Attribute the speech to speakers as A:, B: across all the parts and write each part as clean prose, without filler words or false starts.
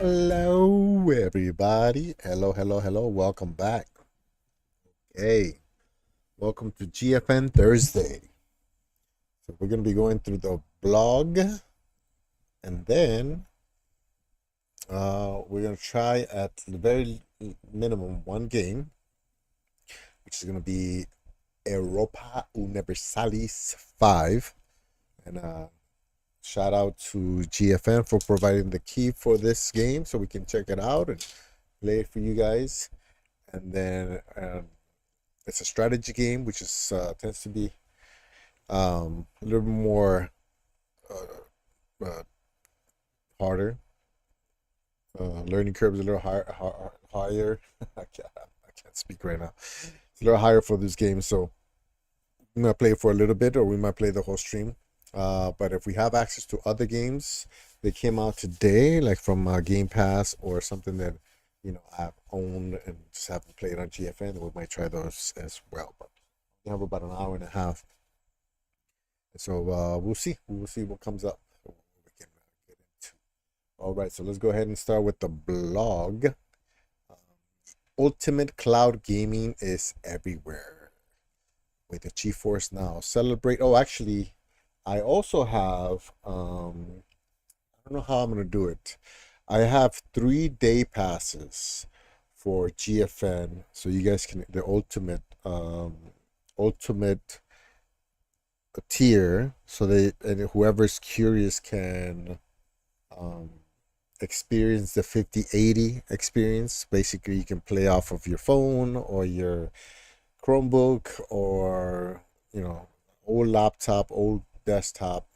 A: Hello, everybody. Hello. Welcome back. Hey, welcome to GFN Thursday. So we're going to be going through the blog, and then we're going to try at the very minimum one game, which is going to be Europa Universalis 5. And shout out to GFN for providing the key for this game so we can check it out and play it for you guys. And then it's a strategy game, which is tends to be a little more uh, harder. Learning curve is a little higher. I can't speak right now. It's a little higher for this game, so we might play it for a little bit, or we might play the whole stream. But if we have access to other games that came out today, like from Game Pass or something that I've owned and just haven't played on GFN, we might try those as well. But we have about an hour and a half, so we'll see. We'll see what comes up. What we can get into. All right, so let's go ahead and start with the blog. Ultimate cloud gaming is everywhere with the GeForce Now. Celebrate. Oh, actually, I also have. I don't know how I'm gonna do it. I have 3 day passes for GFN, so you guys can the ultimate tier, so they and whoever's curious can um experience the 5080 experience. Basically, you can play off of your phone or your Chromebook or old laptop, old desktop,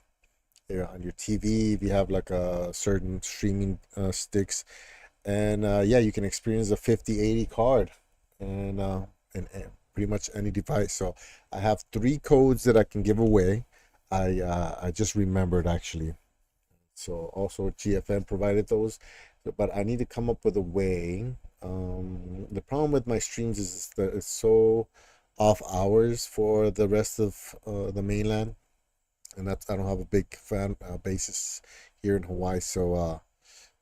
A: on your TV if you have like a certain streaming sticks, and yeah, you can experience a 5080 card and and pretty much any device. So I have 3 codes that I can give away. I just remembered actually. So also GFN provided those, but I need to come up with a way. The problem with my streams is that it's so off hours for the rest of the mainland, and that's I don't have a big fan basis here in Hawaii, so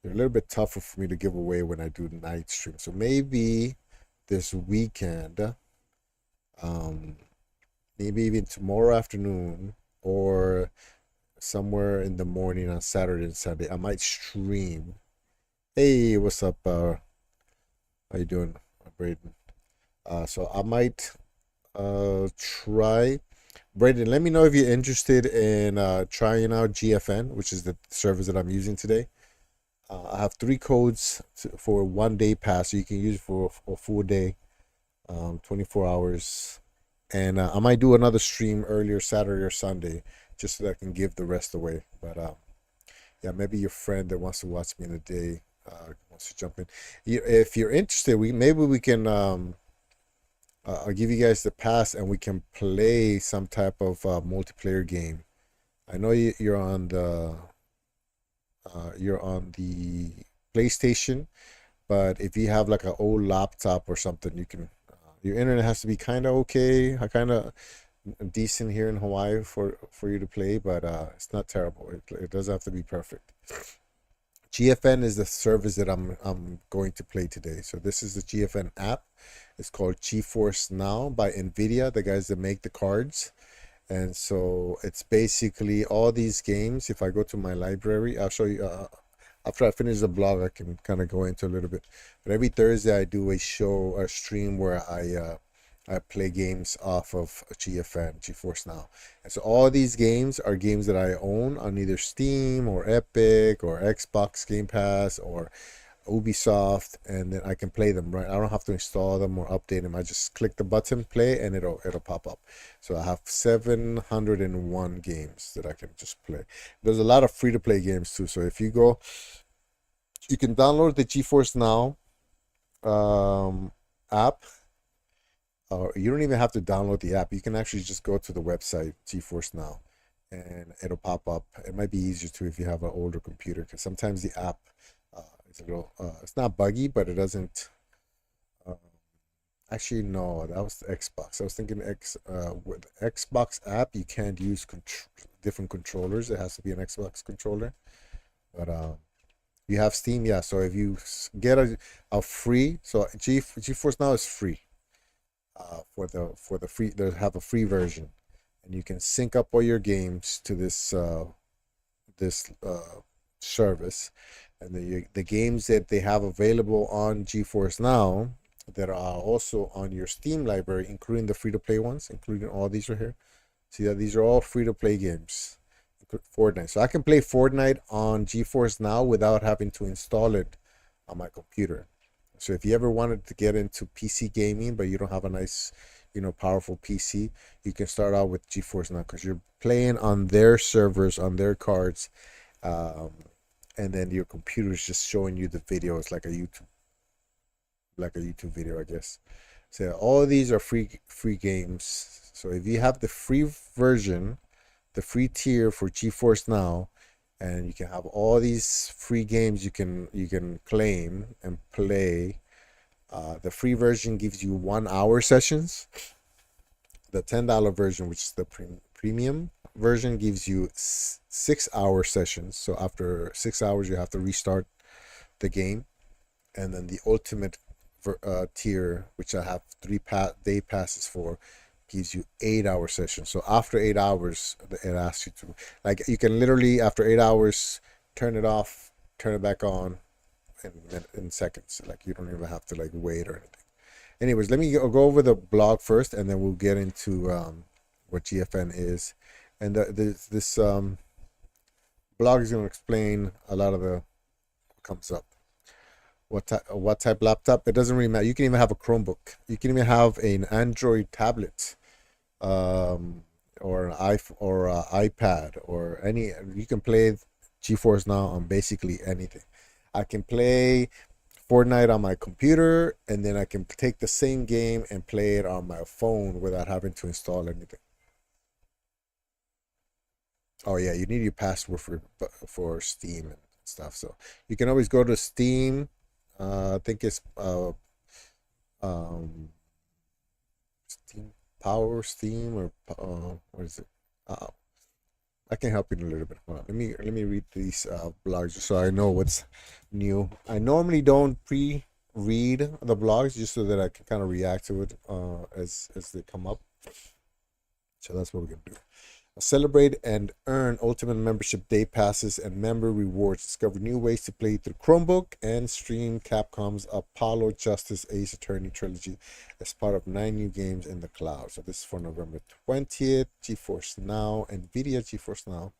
A: they're a little bit tougher for me to give away when I do night stream. So maybe this weekend, um, maybe even tomorrow afternoon or somewhere in the morning on Saturday and Sunday, I might stream. Hey, what's up? How you doing, Braden? So I might try. Braden, let me know if you're interested in trying out GFN, which is the service that I'm using today. I have 3 codes for 1 day pass, so you can use it for a full day, 24 hours. And I might do another stream earlier Saturday or Sunday, just so that I can give the rest away. But yeah, maybe your friend that wants to watch me in the day wants to jump in. If you're interested, maybe we can. I'll give you guys the pass, and we can play some type of multiplayer game. I know you're on the PlayStation, but if you have like an old laptop or something, you can. Your internet has to be kind of okay, kind of decent here in Hawaii for you to play, but it's not terrible. It doesn't have to be perfect. GFN is the service that I'm going to play today. So this is the GFN app. It's called GeForce Now by Nvidia, the guys that make the cards. And so it's basically all these games. If I go to my library, I'll show you. After I finish the blog, I can kind of go into a little bit. But every Thursday, I do a stream where I play games off of GFN, GeForce Now. And so all these games are games that I own on either Steam or Epic or Xbox Game Pass or Ubisoft, and then I can play them, right? I don't have to install them or update them. I just click the button, play, and it'll pop up. So I have 701 games that I can just play. There's a lot of free to play games too. So if you go, you can download the GeForce Now app. You don't even have to download the app. You can actually just go to the website GeForce Now, and it'll pop up. It might be easier too if you have an older computer, because sometimes the app is a little. It's not buggy, but it doesn't. Uh, Actually, no, that was the Xbox. I was thinking with the Xbox app, you can't use different controllers. It has to be an Xbox controller. But You have Steam, yeah. So if you get a free, so GeForce Now is free. For the free, they have a free version, and you can sync up all your games to this service, and the games that they have available on GeForce Now that are also on your Steam library, including the free to play ones, including all these right here. See that these are all free to play games. Fortnite. So I can play Fortnite on GeForce Now without having to install it on my computer. So if you ever wanted to get into PC gaming, but you don't have a nice, powerful PC, you can start out with GeForce Now because you're playing on their servers, on their cards, um, and then your computer is just showing you the videos like a YouTube video, I guess. So all of these are free games. So if you have the free version, the free tier for GeForce Now, and you can have all these free games you can claim and play. The free version gives you 1 hour sessions. The $10 version, which is the premium version, gives you 6 hour sessions. So after 6 hours, you have to restart the game. And then the ultimate tier, which I have 3 day passes for, gives you 8 hour sessions. So after 8 hours, it asks you to, like, you can literally after 8 hours turn it off, turn it back on in seconds. Like you don't even have to like wait or anything. Anyways, let me go over the blog first, and then we'll get into what GFN is. And this blog is going to explain a lot of the what comes up. What type laptop? It doesn't really matter. You can even have a Chromebook. You can even have an Android tablet, or an iPhone or an iPad or any. You can play GeForce Now on basically anything. I can play Fortnite on my computer, and then I can take the same game and play it on my phone without having to install anything. Oh yeah, you need your password for Steam and stuff. So you can always go to Steam. I think it's um Steam Power Steam or what is it? Uh, I can help you in a little bit. Hold on. Let me read these blogs so I know what's new. I normally don't pre-read the blogs just so that I can kind of react to it as they come up. So that's what we're gonna do. Celebrate and earn Ultimate Membership Day Passes and member rewards. Discover new ways to play through Chromebook and stream Capcom's Apollo Justice Ace Attorney trilogy as part of 9 new games in the cloud. So this is for November 20th. GeForce Now, NVIDIA GeForce Now.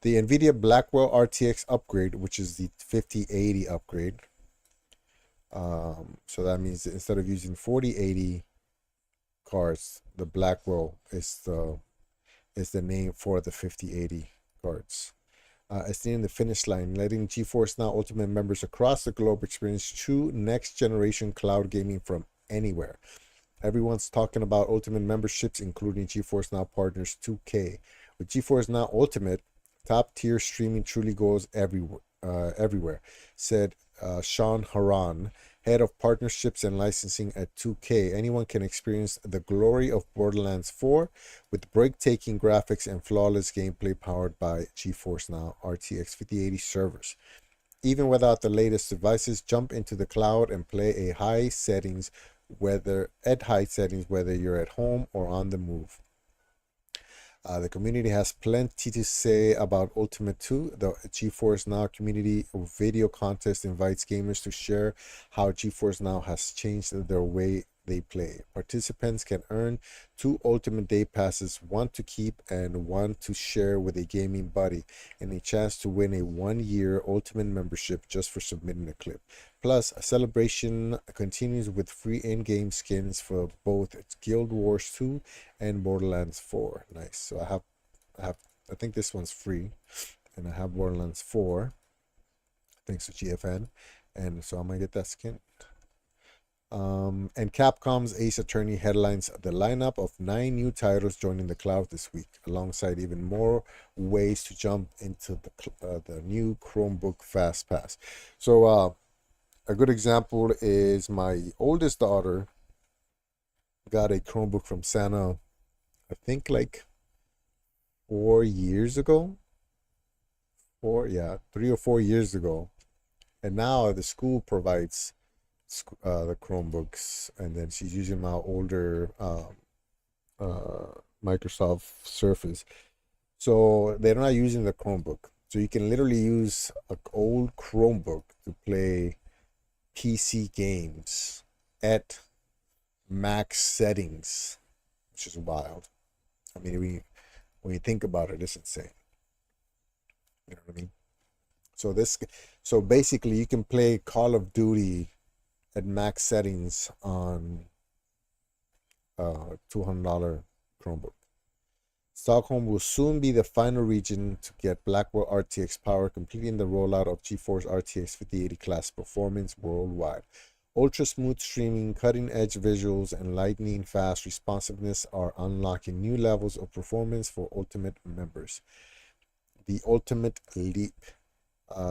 A: The NVIDIA Blackwell RTX upgrade, which is the 5080 upgrade. So that means that instead of using 4080 cards, the Blackwell is the name for the 5080 cards. It's nearing the finish line, letting GeForce Now Ultimate members across the globe experience true next generation cloud gaming from anywhere. Everyone's talking about Ultimate memberships, including GeForce Now partners 2K. With GeForce Now Ultimate, top tier streaming truly goes everywhere, said Sean Haran, head of partnerships and licensing at 2K. Anyone can experience the glory of Borderlands 4 with breathtaking graphics and flawless gameplay powered by GeForce Now RTX 5080 servers. Even without the latest devices, jump into the cloud and play at high settings, whether you're at home or on the move. The community has plenty to say about Ultimate 2. The GeForce Now community video contest invites gamers to share how GeForce Now has changed their way they play. Participants can earn 2 Ultimate Day Passes, one to keep and one to share with a gaming buddy, and a chance to win a 1-year Ultimate membership just for submitting a clip. Plus, a celebration continues with free in-game skins for both Guild Wars 2 and Borderlands 4. Nice. So I think this one's free, and I have Borderlands 4 thanks to GFN, and so I'm gonna get that skin. And Capcom's Ace Attorney headlines the lineup of 9 new titles joining the cloud this week, alongside even more ways to jump into the new Chromebook Fast Pass. So a good example is my oldest daughter got a Chromebook from Santa, I think like 4 years ago. 3 or 4 years ago. And now the school provides the Chromebooks, and then she's using my older Microsoft Surface. So they're not using the Chromebook. So you can literally use an old Chromebook to play PC games at max settings, which is wild. I mean, when you think about it, it's insane. You know what I mean? So basically, you can play Call of Duty at max settings on a $200 Chromebook. Stockholm will soon be the final region to get Blackwell RTX power, completing the rollout of GeForce RTX 5080 class performance worldwide. Ultra smooth streaming, cutting edge visuals, and lightning fast responsiveness are unlocking new levels of performance for Ultimate members. The Ultimate Leap.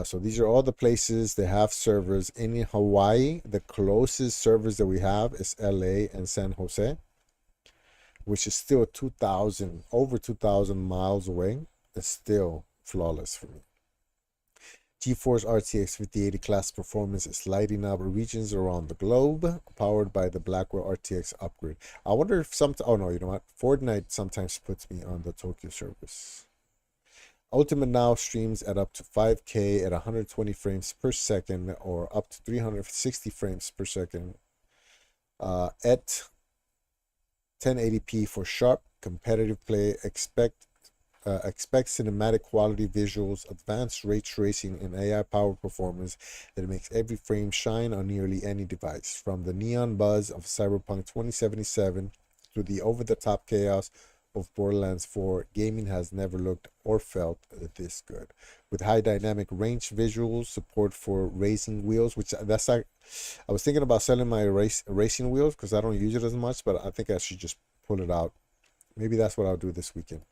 A: So these are all the places they have servers in Hawaii. The closest servers that we have is LA and San Jose, which is still over 2,000 miles away. It's still flawless for me. GeForce RTX 5080 class performance is lighting up regions around the globe, powered by the Blackwell RTX upgrade. I wonder if oh no, you know what? Fortnite sometimes puts me on the Tokyo service. Ultimate now streams at up to 5K at 120 frames per second or up to 360 frames per second at 1080p for sharp competitive play. Expect cinematic quality visuals, advanced ray tracing, and AI-powered performance that makes every frame shine on nearly any device. From the neon buzz of Cyberpunk 2077 to the over-the-top chaos of Borderlands 4, gaming has never looked or felt this good. With high dynamic range visuals, support for racing wheels, which that's like, I was thinking about selling my racing wheels because I don't use it as much, but I think I should just pull it out. Maybe that's what I'll do this weekend.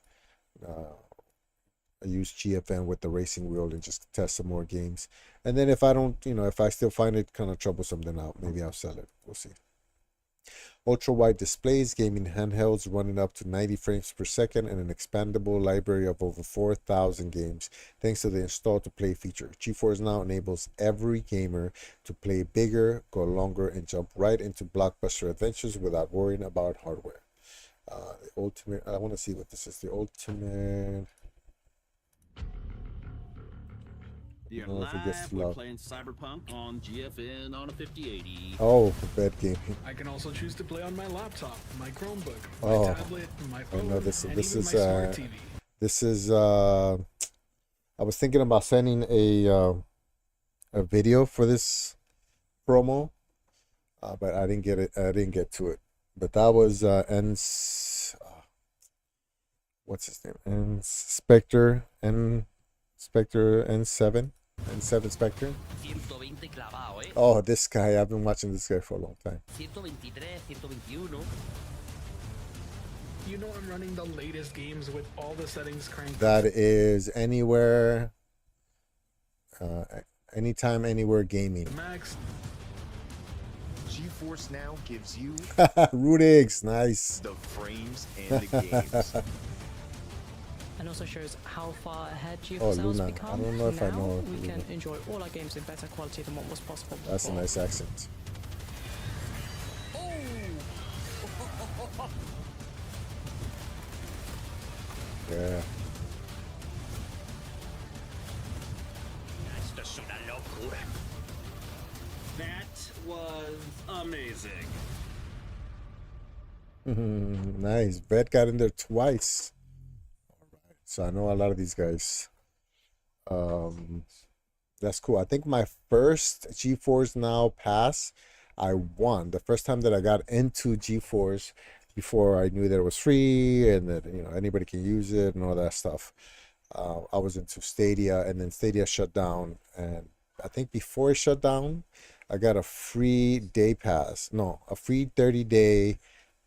A: I use GFN with the racing wheel and just test some more games. And then if I don't, if I still find it kind of troublesome, then maybe I'll sell it. We'll see. Ultra wide displays, gaming handhelds running up to 90 frames per second, and an expandable library of over 4,000 games thanks to the install to play feature. GeForce now enables every gamer to play bigger, go longer, and jump right into blockbuster adventures without worrying about hardware. The ultimate, I want to see what this is. The ultimate.
B: You're live, we're playing Cyberpunk on GFN on a 5080.
A: Oh, bad game.
C: I can also choose to play on my laptop, my Chromebook, my tablet, my phone,
A: I know this
C: and
A: is
C: even my smart TV.
A: This is I was thinking about sending a video for this promo, but I didn't get it. I didn't get to it. But that was what's his name? Spectre N7. N7 Spectre. Oh, this guy. I've been watching this guy for a long time.
C: You know I'm running the latest games with all the settings cranked.
A: That is anywhere, anytime, anywhere gaming.
C: Max.
D: GeForce now gives you
A: Rudix, nice.
D: The frames and the games.
E: And also shows how far ahead GeForce has become.
A: I don't know if
E: now
A: I know.
E: we can enjoy all our games in better quality than what was possible before.
A: That's a nice accent. Yeah.
B: That was amazing.
A: Nice. Bet got in there twice. Alright. So I know a lot of these guys. That's cool. I think my first GeForce Now pass, I won. The first time that I got into GeForce, before I knew that it was free and that anybody can use it and all that stuff. I was into Stadia, and then Stadia shut down, and I think before it shut down, I got a free day pass. No, a free 30-day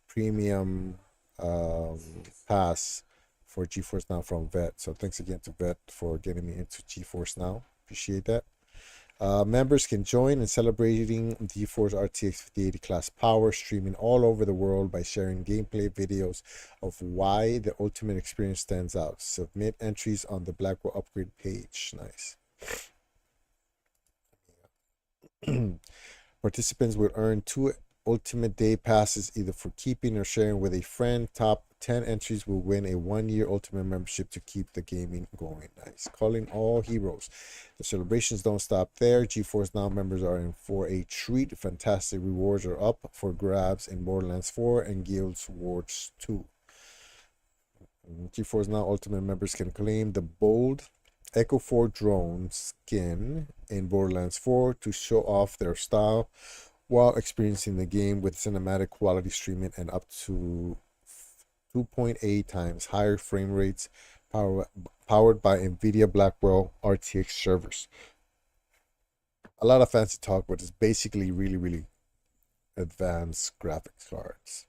A: premium pass for GeForce Now from Vet. So thanks again to Vet for getting me into GeForce Now. Appreciate that. Members can join in celebrating GeForce RTX 5080 class power, streaming all over the world by sharing gameplay videos of why the ultimate experience stands out. Submit entries on the Blackwell upgrade page. Nice. Participants will earn 2 Ultimate Day Passes either for keeping or sharing with a friend. Top 10 entries will win a 1-year Ultimate membership to keep the gaming going. Nice. Calling all heroes. The celebrations don't stop there. GeForce Now members are in for a treat. Fantastic rewards are up for grabs in Borderlands 4 and Guild Wars 2. GeForce Now Ultimate members can claim the bold Echo 4 drone skin in Borderlands 4 to show off their style while experiencing the game with cinematic quality streaming and up to 2.8 times higher frame rates, powered by NVIDIA Blackwell RTX servers. A lot of fancy talk, but it's basically really, really advanced graphics cards.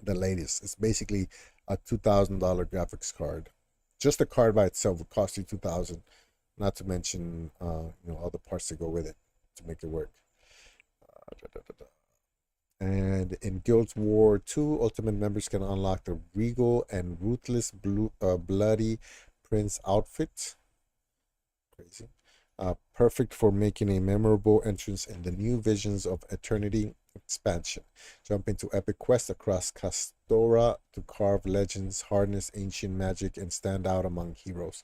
A: The latest. It's basically a $2,000 graphics card. Just the card by itself would cost you $2,000, not to mention all the parts that go with it to make it work. And in Guild Wars 2, Ultimate members can unlock the Regal and Ruthless Bloody Prince outfit. Crazy. Perfect for making a memorable entrance in the new Visions of Eternity expansion. Jump into epic quests across Castora to carve legends, harness ancient magic, and stand out among heroes.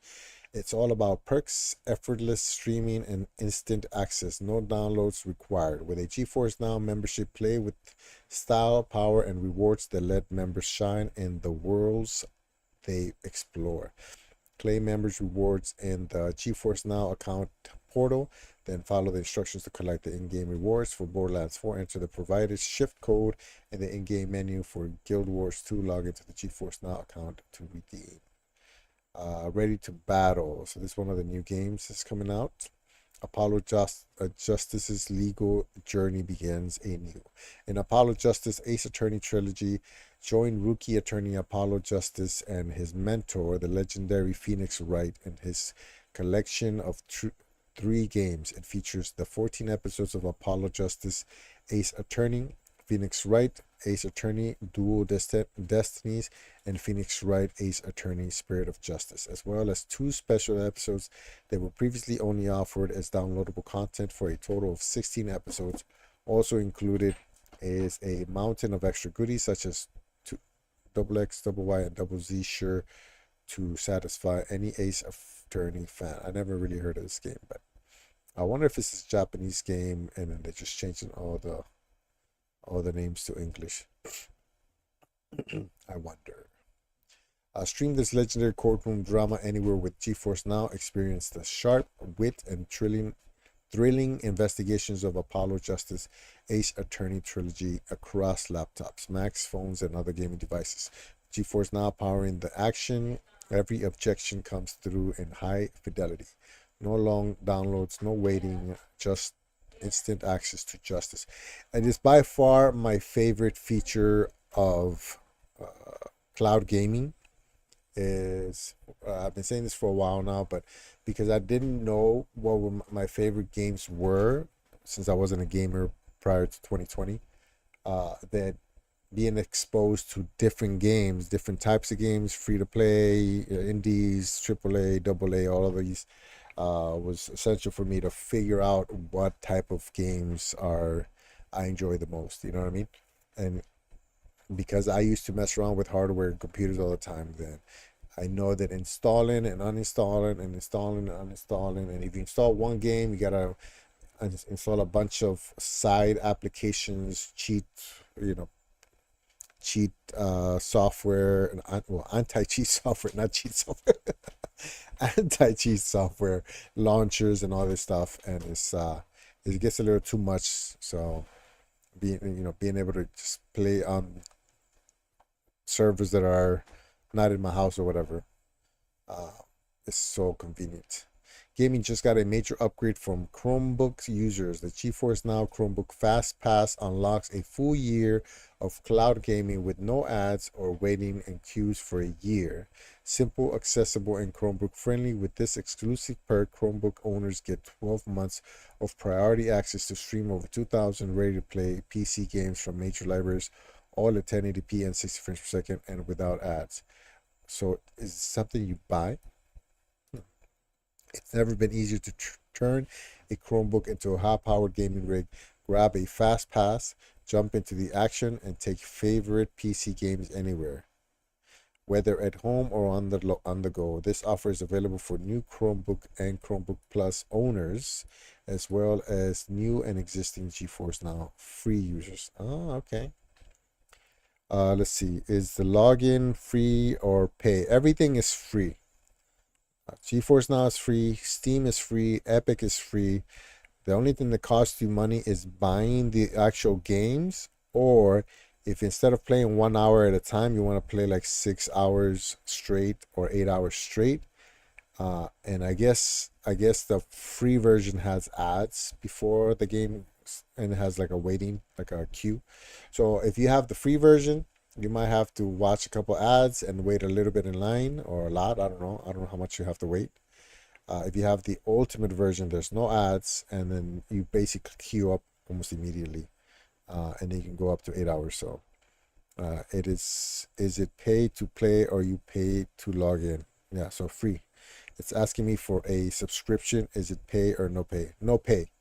A: It's all about perks, effortless streaming, and instant access. No downloads required. With a GeForce Now membership, play with style, power, and rewards that let members shine in the worlds they explore. Claim members' rewards in the GeForce Now account portal. Then follow the instructions to collect the in-game rewards for Borderlands 4. Enter the provided shift code in the in-game menu for Guild Wars 2. Log into the GeForce Now account to redeem. Ready to battle. So this is one of the new games that's coming out. Apollo Justice's legal journey begins anew. In Apollo Justice Ace Attorney trilogy, join rookie attorney Apollo Justice and his mentor, the legendary Phoenix Wright, in his collection of 3 games. It features the 14 episodes of Apollo Justice Ace Attorney, Phoenix Wright Ace Attorney Dual Destinies, and Phoenix Wright Ace Attorney Spirit of Justice, as well as 2 special episodes that were previously only offered as downloadable content for a total of 16 episodes. Also included is a mountain of extra goodies such as XX, Y, and Z sure to satisfy any Ace Attorney fan. I never really heard of this game, but I wonder if this is a Japanese game and then they're just changing all the names to English. I wonder. Stream this legendary courtroom drama anywhere with GeForce Now. Experience the sharp wit and thrilling investigations of Apollo Justice Ace Attorney trilogy across laptops, Macs, phones, and other gaming devices. GeForce Now powering the action. Every objection comes through in high fidelity. No long downloads, no waiting, just instant access to justice. And it's by far my favorite feature of cloud gaming. Is I've been saying this for a while now, but because I didn't know what my favorite games were since I wasn't a gamer prior to 2020, that being exposed to different games, different types of games, free to play, indies, AAA, AA, all of these, was essential for me to figure out what type of games I enjoy the most. You know what I mean? And because I used to mess around with hardware and computers all the time, then I know that installing and uninstalling and installing and uninstalling, and if you install one game, you gotta install a bunch of side applications, cheat software, anti-cheat software, not cheat software, anti-cheat software launchers and all this stuff, and it gets a little too much. So being able to just play on servers that are not in my house or whatever, is so convenient. Gaming just got a major upgrade from Chromebook users. The GeForce Now Chromebook Fast Pass unlocks a full year of cloud gaming with no ads or waiting in queues for a year. Simple, accessible, and Chromebook friendly. With this exclusive perk, Chromebook owners get 12 months of priority access to stream over 2,000 ready-to-play PC games from major libraries, all at 1080p and 60 frames per second and without ads. So is it something you buy? It's never been easier to turn a Chromebook into a high-powered gaming rig, grab a fast pass, jump into the action, and take favorite PC games anywhere, whether at home or on the go. This offer is available for new Chromebook and Chromebook Plus owners, as well as new and existing GeForce Now free users. Oh, okay. Let's see. Is the login free or pay? Everything is free. GeForce Now is free. Steam is free. Epic is free. The only thing that costs you money is buying the actual games, or if instead of playing 1 hour at a time, you want to play like 6 hours straight or 8 hours straight. And I guess the free version has ads before the game, and it has like a waiting, like a queue. So if you have the free version, you might have to watch a couple ads and wait a little bit in line, or a lot. I don't know how much you have to wait. If you have the ultimate version, there's no ads, and then you basically queue up almost immediately, and then you can go up to 8 hours. So is it pay to play or you pay to log in? Yeah, so free. It's asking me for a subscription. Is it pay or no pay? No pay.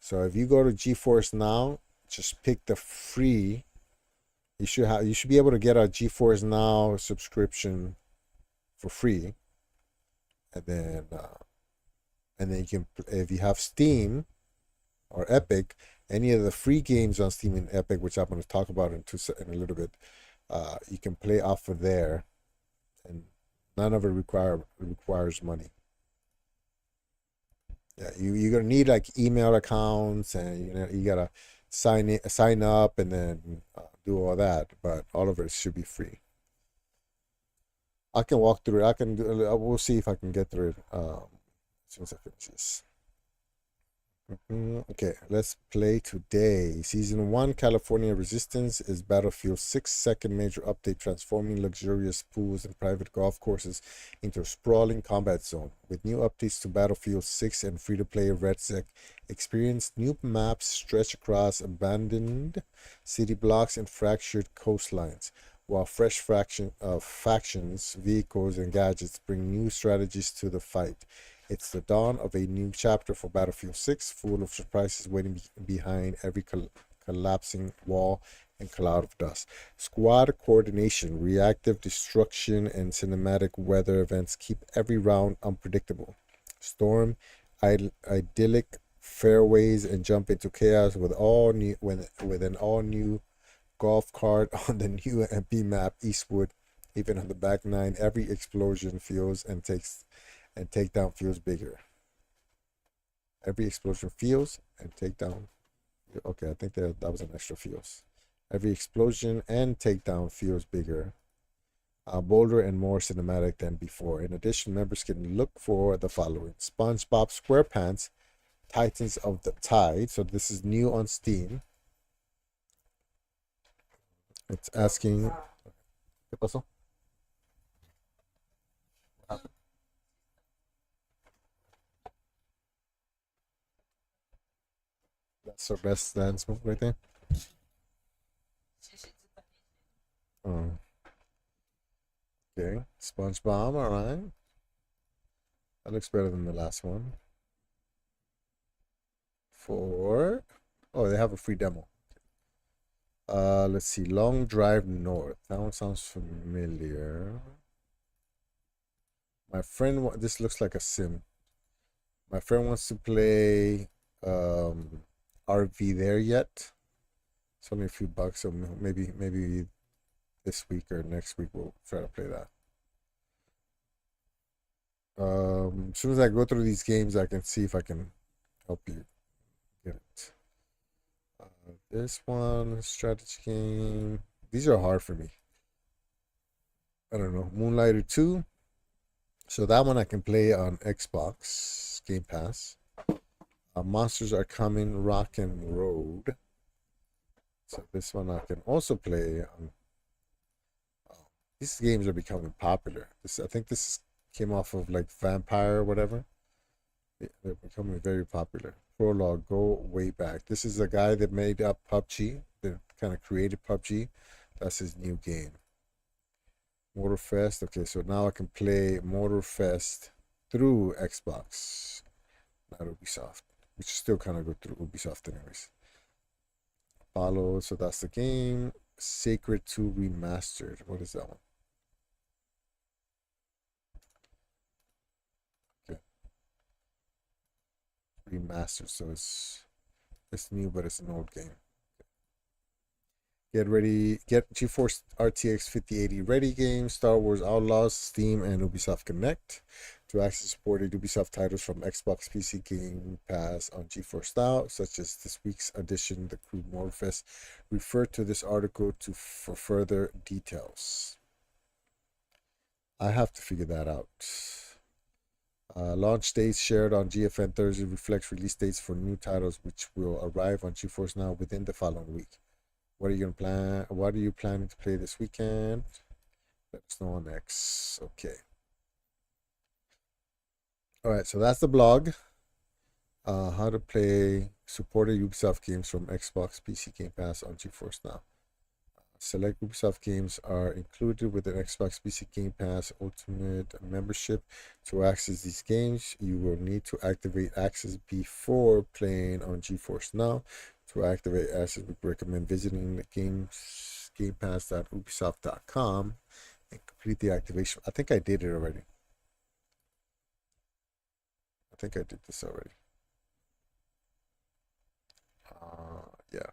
A: So if you go to GeForce Now, just pick the free. You should be able to get a GeForce Now subscription for free, and then you can, if you have Steam or Epic, any of the free games on Steam and Epic, which I'm going to talk about in a little bit, you can play off of there, and none of it requires money. Yeah, you're gonna need like email accounts, and you gotta sign up, and then do all that. But all of it should be free. I can walk through it. We'll see if I can get through it as soon as I finish this. Okay, let's play today. Season 1 California Resistance is Battlefield 6's second major update, transforming luxurious pools and private golf courses into a sprawling combat zone. With new updates to Battlefield 6 and free-to-play RedSec experience, new maps stretch across abandoned city blocks and fractured coastlines, while fresh factions, vehicles, and gadgets bring new strategies to the fight. It's the dawn of a new chapter for Battlefield 6, full of surprises waiting behind every collapsing wall and cloud of dust. Squad coordination, reactive destruction, and cinematic weather events keep every round unpredictable. Storm idyllic fairways and jump into chaos with an all-new golf cart on the new MP map, Eastwood. Even on the back nine, every explosion feels and takedown feels bigger. Every explosion feels and takedown. Okay, I think that was an extra feels. Every explosion and takedown feels bigger, bolder, and more cinematic than before. In addition, members can look for the following: SpongeBob SquarePants, Titans of the Tide. So this is new on Steam. It's asking. ¿Qué pasó? That's our best dance move right there. Oh. Okay, SpongeBob, alright. That looks better than the last one. Oh, they have a free demo. Let's see, Long Drive North. That one sounds familiar. My friend, this looks like a sim. My friend wants to play RV There Yet. It's only a few bucks, so maybe this week or next week we'll try to play that. As soon as I go through these games, I can see if I can help you get it. This one, strategy game. These are hard for me. I don't know. Moonlighter 2. So that one I can play on Xbox Game Pass. Monsters Are Coming, Rock and Road. So this one I can also play on. These games are becoming popular. I think this came off of like Vampire or whatever. They're becoming very popular. Prologue, go way back. This is the guy that made up PUBG, that kind of created PUBG. That's his new game. Motorfest. Okay, so now I can play Motorfest through Xbox, not Ubisoft. which is still kind of go through Ubisoft anyways. Apollo, so that's the game. Sacred 2 Remastered. What is that one? Okay. Remastered, so it's new, but it's an old game. Get ready, get GeForce RTX 5080 ready game, Star Wars Outlaws, Steam, and Ubisoft Connect. To access supported Ubisoft titles from Xbox PC Game Pass on GeForce Now, such as this week's edition, The Crew Morphest. Refer to this article for further details. I have to figure that out. Launch dates shared on GFN Thursday reflects release dates for new titles which will arrive on GeForce Now within the following week. What are you planning to play this weekend? Let us know on X. Okay. All right, so that's the blog. How to play supported Ubisoft games from Xbox PC Game Pass on GeForce Now. Select Ubisoft games are included with an Xbox PC Game Pass Ultimate membership. To access these games, you will need to activate access before playing on GeForce Now. To activate access, we recommend visiting the gamepass.ubisoft.com and complete the activation. I think I did it already. I think I did this already. Yeah.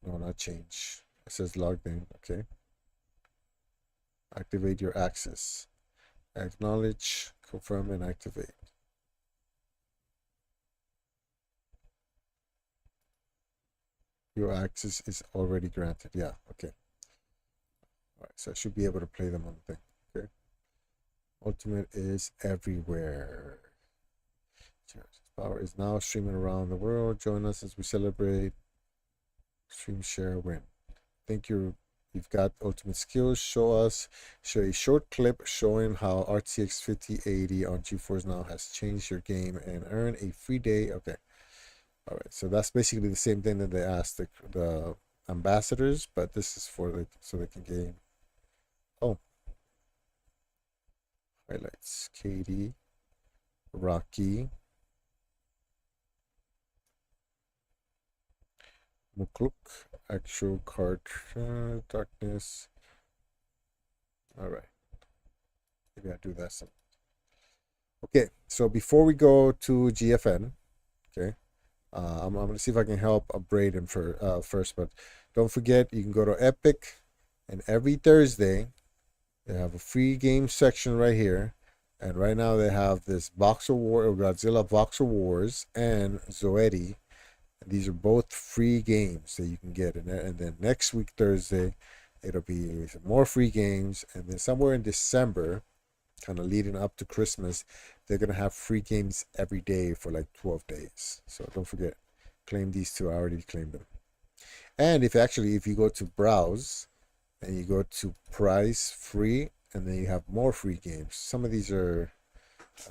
A: No, not change. It says logged in. Okay. Activate your access. Acknowledge, confirm, and activate. Your access is already granted. Yeah. Okay. All right. So I should be able to play them on the thing. Okay. Ultimate is everywhere. Power is now streaming around the world. Join us as we celebrate. Stream, share, win. Think you've got ultimate skills. Show a short clip showing how RTX 5080 on GeForce Now has changed your game and earn a free day. Okay. All right. So that's basically the same thing that they asked the ambassadors, but this is for so they can game. Oh. Highlights. Katie. Rocky. Mukluk, actual card, darkness. All right. Maybe I'll do that some. Okay, so before we go to GFN, okay, I'm going to see if I can help upgrade him first, but don't forget you can go to Epic, and every Thursday they have a free game section right here, and right now they have this Godzilla Boxer Wars and Zoetti. These are both free games that you can get, and then next week Thursday it'll be some more free games, and then somewhere in December, kind of leading up to Christmas, they're gonna have free games every day for like 12 days. So don't forget, claim these two. I already claimed them. And if you go to browse and you go to price free, and then you have more free games. Some of these are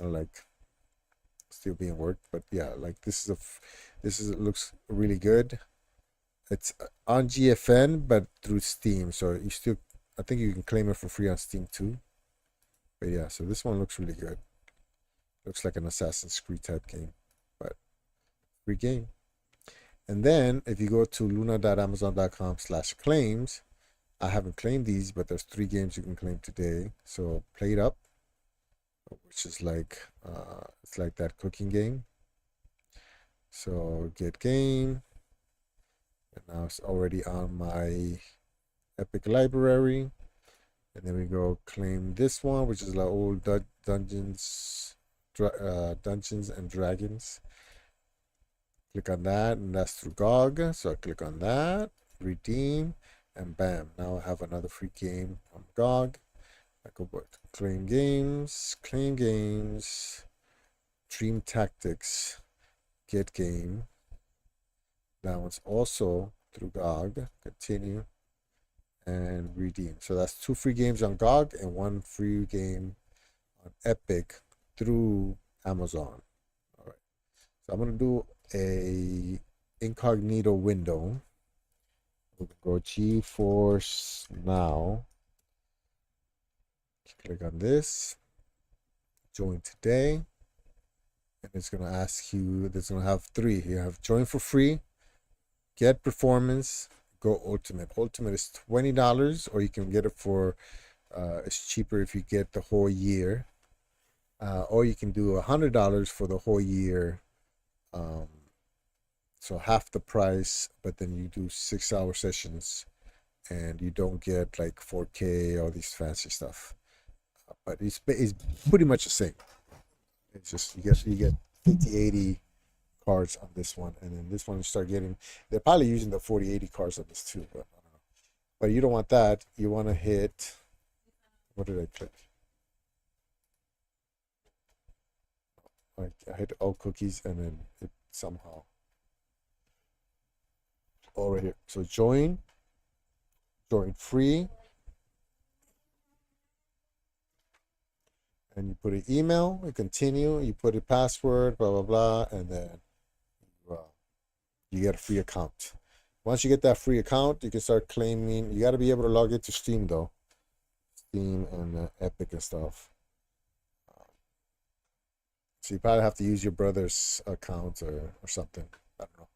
A: like still being worked, but yeah, like it looks really good. It's on GFN but through Steam, so I think you can claim it for free on Steam too. But yeah, so this one looks really good. Looks like an Assassin's Creed type game, but free game. And then if you go to luna.amazon.com/claims, I haven't claimed these, but there's 3 games you can claim today. So Plate Up, which is like it's like that cooking game. So get game, and now it's already on my Epic library. And then we go claim this one, which is like old Dungeons and Dragons. Click on that, and that's through GOG. So I click on that, redeem, and bam, now I have another free game on GOG. I go back to claim games, Dream Tactics, get game. That one's also through GOG. Continue and redeem. So that's 2 free games on GOG and 1 free game on Epic through Amazon. All right. So I'm gonna do a incognito window. We'll go GeForce Now. Click on this. Join today. and it's gonna ask you. It's gonna have three. You have join for free, get performance, go ultimate. Ultimate is $20, or you can get it for. It's cheaper if you get the whole year, or you can do $100 for the whole year. So half the price, but then you do 6-hour sessions, and you don't get like 4K, all these fancy stuff. But it's pretty much the same. It's just you get 50, 80 cards on this one, and then this one you start getting. They're probably using the 40, 80 cards on this too, but I don't know. But you don't want that. You want to hit. What did I click? I hit all cookies, and then it somehow. Oh, right here. So join free, and you put an email, you continue, you put a password, blah blah blah, and then you get a free account. Once you get that free account, you can start claiming. You got to be able to log into Steam though, Steam and Epic and stuff. So you probably have to use your brother's account or something. I don't know.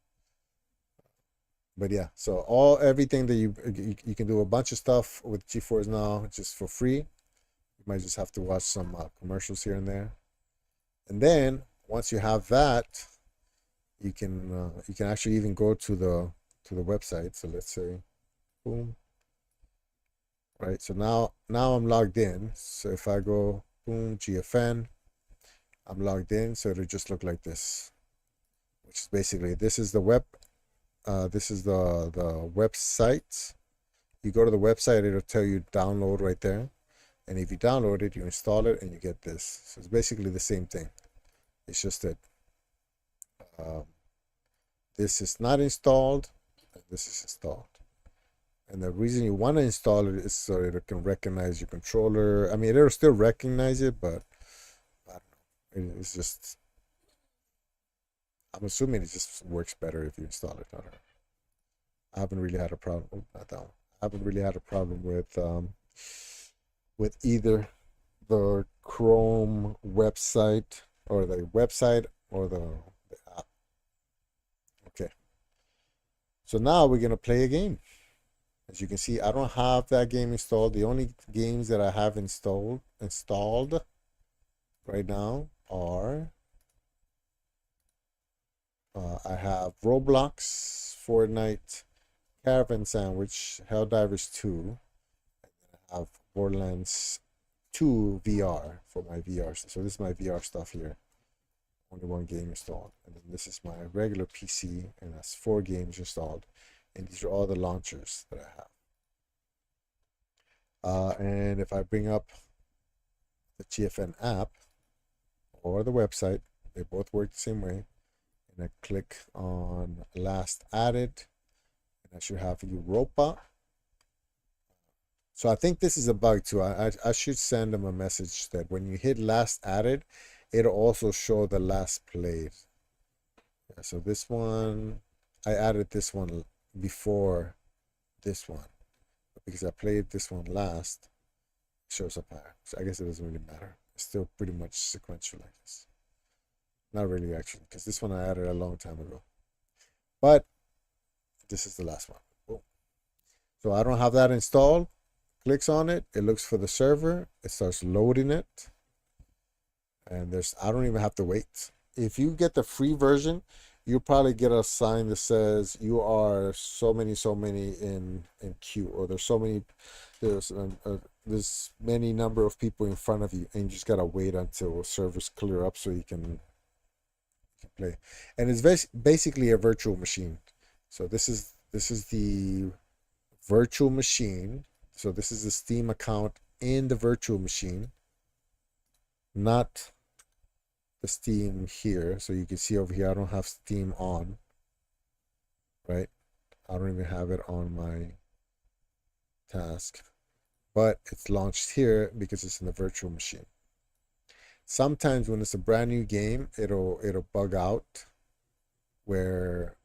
A: But yeah, so everything that you can do a bunch of stuff with GeForce now just for free. You might just have to watch some commercials here and there, and then once you have that, you can actually even go to the website. So let's say, boom, right. So now I'm logged in. So if I go boom GFN, I'm logged in. So it'll just look like this, which is basically this is the web. This is the website. You go to the website, it'll tell you download right there. And if you download it, you install it, and you get this. So it's basically the same thing. It's just that this is not installed, and this is installed. And the reason you want to install it is so it can recognize your controller. I mean, it'll still recognize it, but I don't know. It's just... I'm assuming it just works better if you install it. I don't know. I haven't really had a problem. Oh, not that one. I haven't really had a problem with either the Chrome website or the app. Okay. So now we're gonna play a game. As you can see, I don't have that game installed. The only games that I have installed right now are I have Roblox, Fortnite, Caravan Sandwich, Helldivers 2, and then I have Borderlands 2 VR for my VR. So this is my VR stuff here. Only one game installed. And then this is my regular PC, and that's 4 games installed. And these are all the launchers that I have. And if I bring up the GFN app or the website, they both work the same way. And I click on last added, and I should have Europa. So I think this is a bug too. I should send them a message that when you hit last added, it'll also show the last played. Yeah, so this one, I added this one before this one, but because I played this one last, it shows up higher. So I guess it doesn't really matter. It's still pretty much sequential, I guess. Not really, actually, because this one I added a long time ago. But this is the last one. Boom. So I don't have that installed. Clicks on it. It looks for the server. It starts loading it. And I don't even have to wait. If you get the free version, you'll probably get a sign that says you are so many in queue, or there's many number of people in front of you, and you just gotta wait until servers clear up so you can play. And it's basically a virtual machine. So this is the virtual machine. So this is the Steam account in the virtual machine, not the Steam here. So you can see over here, I don't have Steam on, right? I don't even have it on my task, but it's launched here because it's in the virtual machine. Sometimes when it's a brand new game, it'll bug out where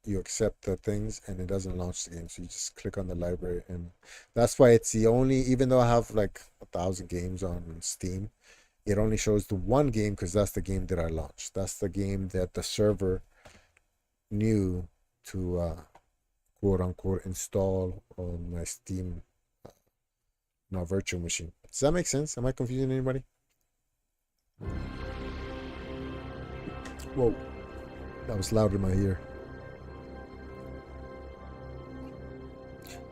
A: you accept the things and it doesn't launch the game. So you just click on the library, and that's why it's the only, even though I have like 1,000 games on Steam, it only shows the one game because that's the game that I launched. That's the game that the server knew to quote unquote install on my Steam, my virtual machine. Does that make sense? Am I confusing anybody? Whoa, that was loud in my ear.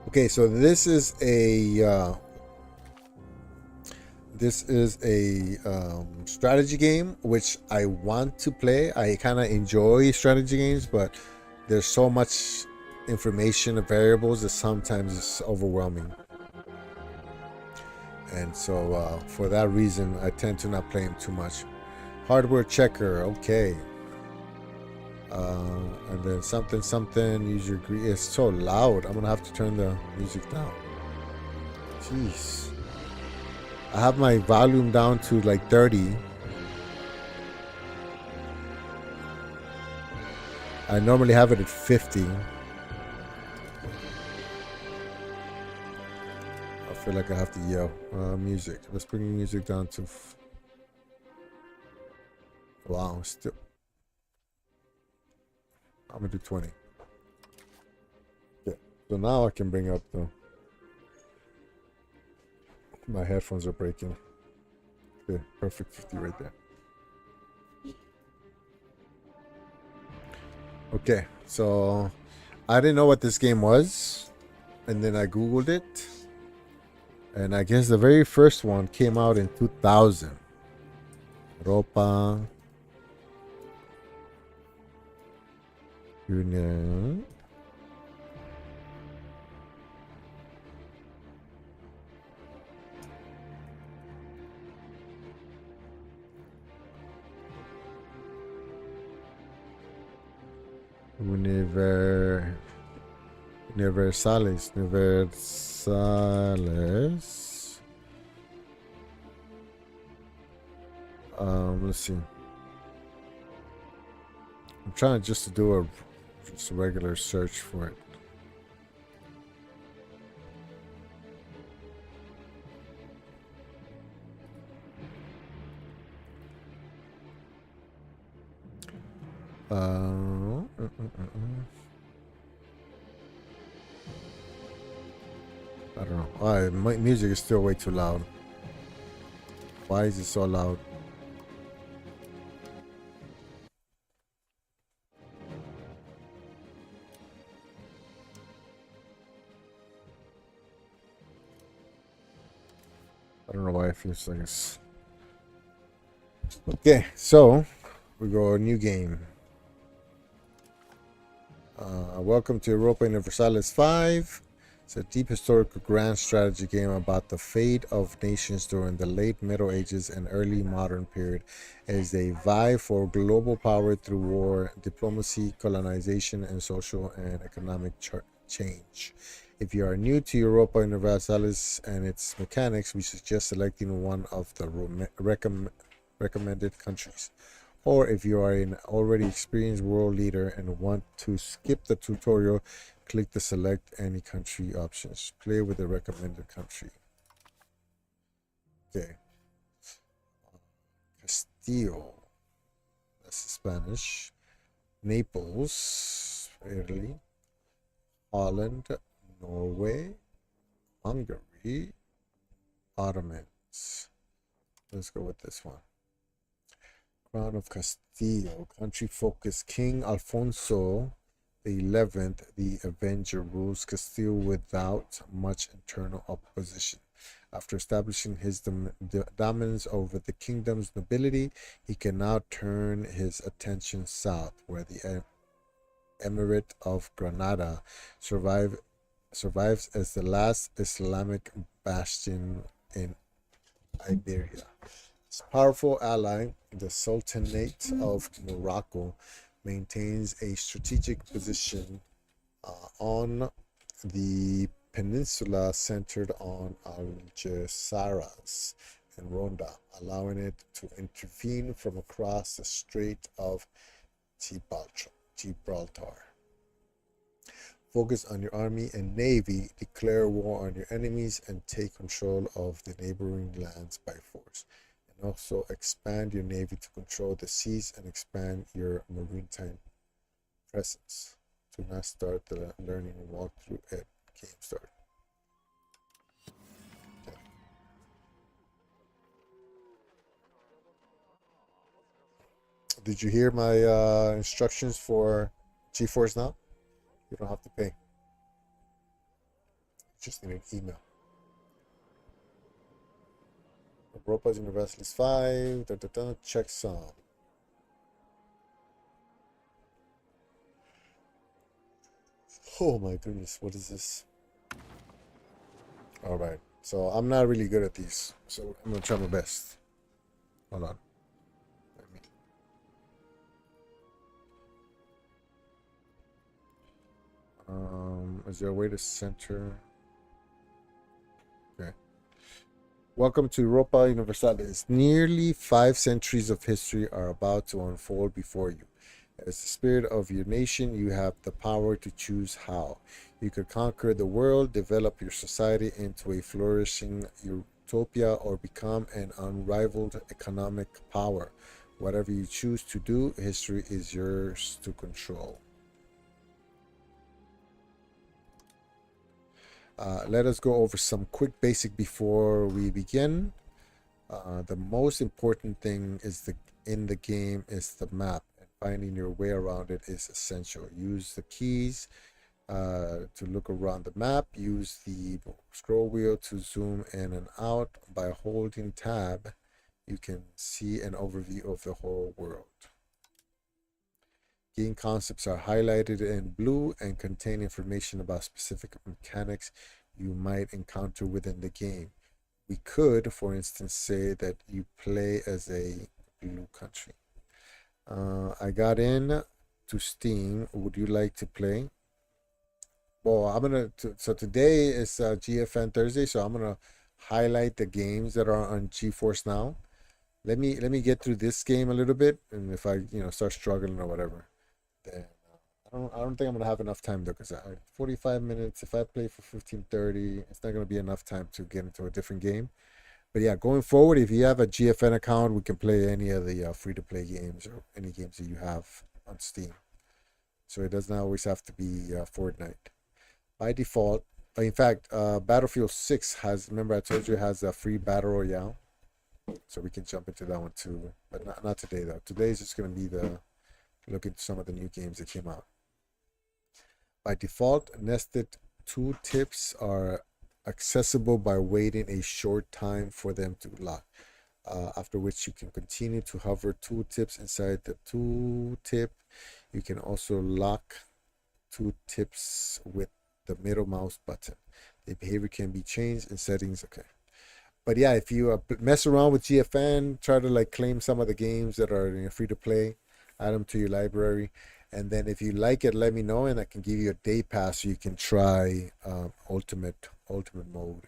A: Okay, so this is a strategy game which I want to play. I kind of enjoy strategy games, but there's so much information and variables that sometimes it's overwhelming. And so for that reason, I tend to not play them too much. Hardware checker, okay. And then something, user agree. It's so loud. I'm gonna have to turn the music down. Jeez. I have my volume down to like 30. I normally have it at 50. I feel like I have to yell. Music. Let's bring the music down to... Wow, still... I'm gonna do 20. Okay, so now I can bring up the... My headphones are breaking. Okay, perfect 50 right there. Okay, so I didn't know what this game was, and then I googled it, and I guess the very first one came out in 2000. Europa Union. Universales. Let's see. I'm trying just to do just a regular search for it. I don't know. My music is still way too loud. Why is it so loud? I don't know why it feels like it's... Okay, so we go a new game. Welcome to Europa Universalis 5. It's a deep historical grand strategy game about the fate of nations during the late Middle Ages and early modern period as they vie for global power through war, diplomacy, colonization, and social and economic change. If you are new to Europa Universalis and its mechanics, we suggest selecting one of the recommended countries. Or if you are an already experienced world leader and want to skip the tutorial, click the select any country options. Play with the recommended country. Okay. Castillo. That's Spanish. Naples. Italy. Holland. Norway. Hungary. Ottomans. Let's go with this one. Crown of Castillo, country focus. King Alfonso the 11th, the Avenger, rules Castile without much internal opposition. After establishing his dominance over the kingdom's nobility, he can now turn his attention south, where the Emirate of Granada survives as the last Islamic bastion in Iberia. Its powerful ally, the Sultanate of Morocco, maintains a strategic position on the peninsula centered on Algeciras and Ronda, allowing it to intervene from across the Strait of Gibraltar. Focus on your army and navy, declare war on your enemies, and take control of the neighboring lands by force. Also expand your navy to control the seas and expand your maritime presence. Do not start the learning walkthrough at game start. Okay. Did you hear my instructions for GeForce Now? You don't have to pay. You just need an email. Robots Universalis 5. Check some. Oh my goodness, what is this? Alright, so I'm not really good at these, so I'm gonna try my best. Hold on. Is there a way to center? Okay. Welcome to Europa Universalis. Nearly 5 centuries of history are about to unfold before you. As the spirit of your nation, you have the power to choose how. You could conquer the world, develop your society into a flourishing utopia, or become an unrivaled economic power. Whatever you choose to do, history is yours to control. Let us go over some quick basic before we begin. The most important thing is in the game is the map, and finding your way around it is essential. Use the keys to look around the map. Use the scroll wheel to zoom in and out. By holding tab, you can see an overview of the whole world. Game concepts are highlighted in blue and contain information about specific mechanics you might encounter within the game. We could, for instance, say that you play as a blue country. I got in to Steam. Would you like to play? Well, so today is GFN Thursday, so I'm gonna highlight the games that are on GeForce Now. Let me get through this game a little bit, and if I start struggling or whatever, then I don't think I'm gonna have enough time though, because 45 minutes. If I play for 15-30, it's not gonna be enough time to get into a different game. But yeah, going forward, if you have a GFN account, we can play any of the free-to-play games or any games that you have on Steam. So it does not always have to be Fortnite. By default, in fact, Battlefield 6 has, remember I told you it has a free Battle Royale. So we can jump into that one too. But not today though. Today is just going to be look at some of the new games that came out. By default, nested tooltips are accessible by waiting a short time for them to lock, after which you can continue to hover tooltips inside the tooltip. You can also lock tooltips with the middle mouse button. The behavior can be changed in settings. Okay. But yeah, if you mess around with GFN, try to claim some of the games that are free to play, add them to your library. And then if you like it, let me know, and I can give you a day pass so you can try ultimate mode.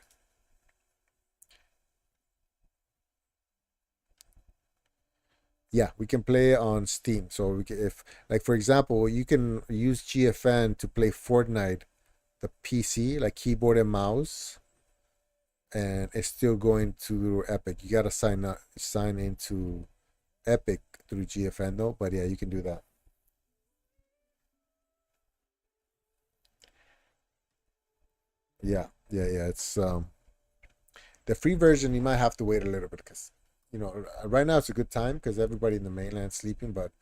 A: Yeah, we can play on Steam. So we can, if for example, you can use GFN to play Fortnite, the PC, keyboard and mouse, and it's still going to Epic. You gotta sign into Epic through GFN though. But yeah, you can do that. Yeah. It's the free version. You might have to wait a little bit because right now it's a good time because everybody in the mainland's sleeping. But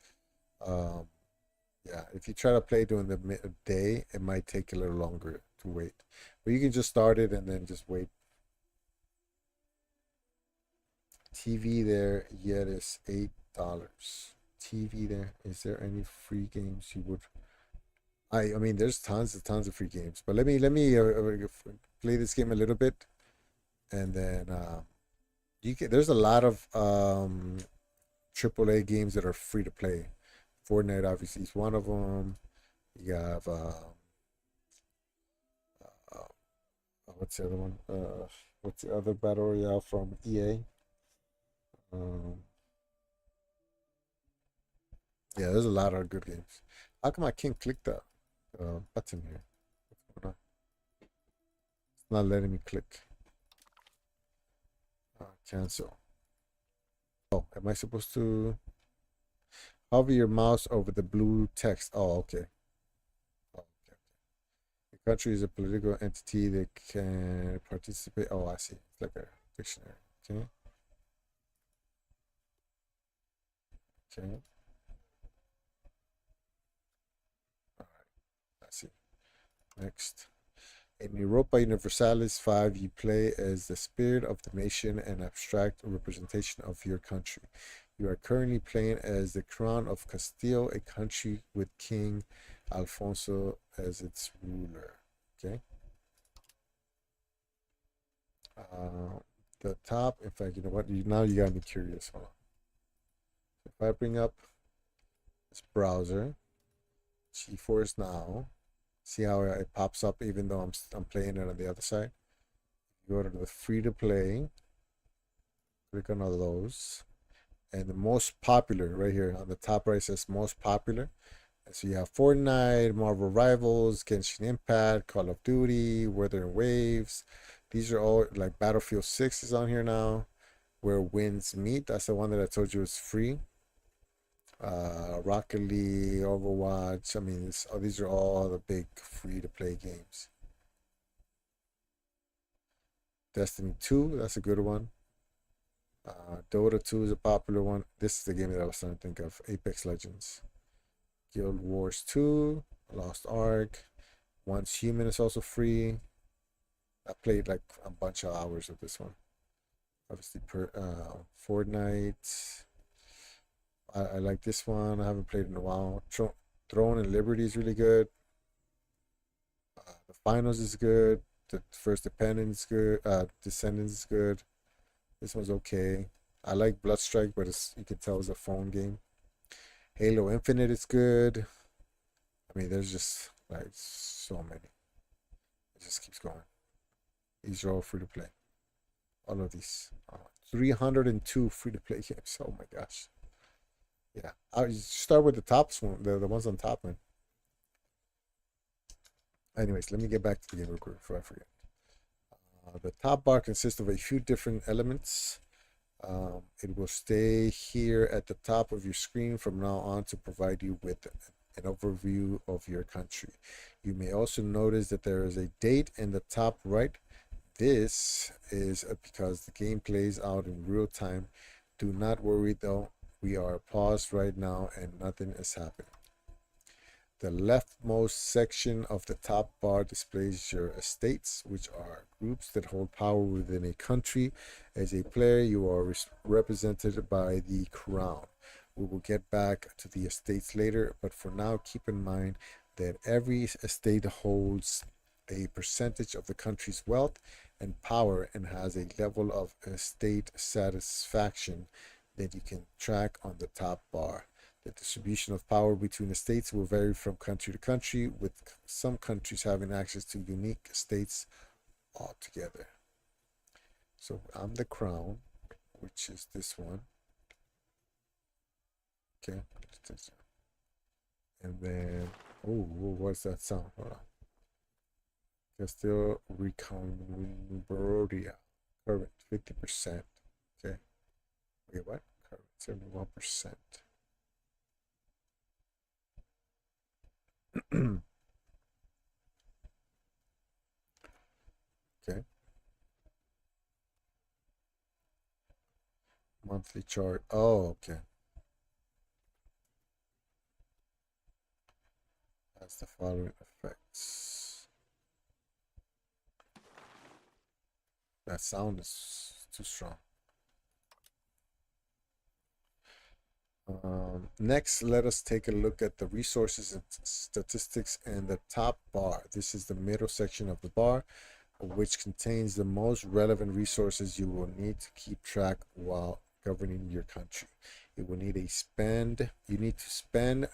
A: yeah, if you try to play during the day, it might take a little longer to wait. But you can just start it and then just wait. TV there, yet is $8. TV there. Is there any free games you would? I mean, there's tons of free games. But let me play this game a little bit, and then there's a lot of AAA games that are free to play. Fortnite obviously is one of them. You have what's the other one? What's the other battle royale from EA? Yeah, there's a lot of good games. How come I can't click the button here? What's going on? It's not letting me click. Cancel. Oh, am I supposed to hover your mouse over the blue text? Oh, okay. Oh, okay. The country is a political entity that can participate. Oh, I see. It's like a dictionary. Okay. Okay. All right. I see. Next. In Europa Universalis 5, you play as the spirit of the nation and abstract representation of your country. You are currently playing as the Crown of Castile, a country with King Alfonso as its ruler. Okay. The top, in fact, you know what? Now you got me curious. Hold on. If I bring up this browser, GeForce Now, see how it pops up even though I'm playing it on the other side. Go to the free to play, click on all those, and the most popular right here on the top right says most popular. And so you have Fortnite, Marvel Rivals, Genshin Impact, Call of Duty, Weather and Waves. These are all like Battlefield 6 is on here now. Where Winds Meet, that's the one that I told you is free. Rocket League, Overwatch. I mean, these are all the big free to play games. Destiny 2, that's a good one. Dota 2 is a popular one. This is the game that I was trying to think of. Apex Legends. Guild Wars 2, Lost Ark. Once Human is also free. I played like a bunch of hours of this one. Obviously, Fortnite. I like this one. I haven't played in a while. Throne and Liberty is really good. The Finals is good. The First Descendants is good. Descendants is good. This one's okay. I like Bloodstrike, but you can tell it's a phone game. Halo Infinite is good. I mean, there's just like so many. It just keeps going. These are all free to play. All of these. 302 free to play games. Oh my gosh. Yeah. I'll start with the top one, the ones on top, man. Anyways, let me get back to the game real quick before I forget. The top bar consists of a few different elements. It will stay here at the top of your screen from now on to provide you with an overview of your country. You may also notice that there is a date in the top right. This is because the game plays out in real time. Do not worry though, we are paused right now and nothing is happening. The leftmost section of the top bar displays your estates, which are groups that hold power within a country. As a player, you are represented by the crown. We will get back to the estates later, but for now, keep in mind that every estate holds a percentage of the country's wealth and power and has a level of estate satisfaction that you can track on the top bar. The distribution of power between the states will vary from country to country, with some countries having access to unique states altogether. So I'm the crown, which is this one. Okay. And then, oh, what's that sound? Hold on. Castillo Recambrodia. Current 50%. Okay. Wait, what? Current 71%. Okay. Monthly chart. Oh, okay. That's the following effects. That sound is too strong. Next, let us take a look at the resources and statistics in the top bar. This is the middle section of the bar, which contains the most relevant resources you will need to keep track while governing your country. You will need you need to spend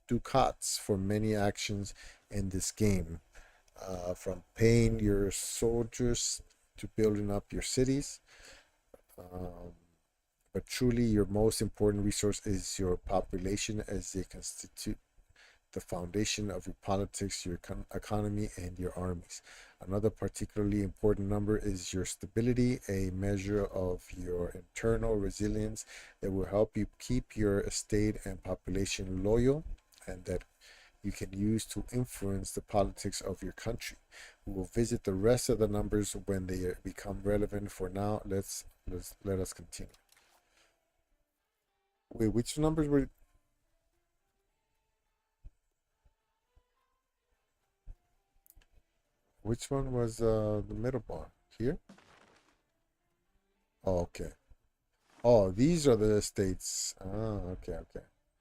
A: ducats for many actions in this game, from paying your soldiers to building up your cities. But truly, your most important resource is your population, as they constitute the foundation of your politics, your economy, and your armies. Another particularly important number is your stability, a measure of your internal resilience that will help you keep your estate and population loyal, and that you can use to influence the politics of your country. We will visit the rest of the numbers when they become relevant. For now, let us continue. Wait, which numbers were? Which one was the middle bar? Here? Oh, okay. Oh, these are the estates. Ah, okay.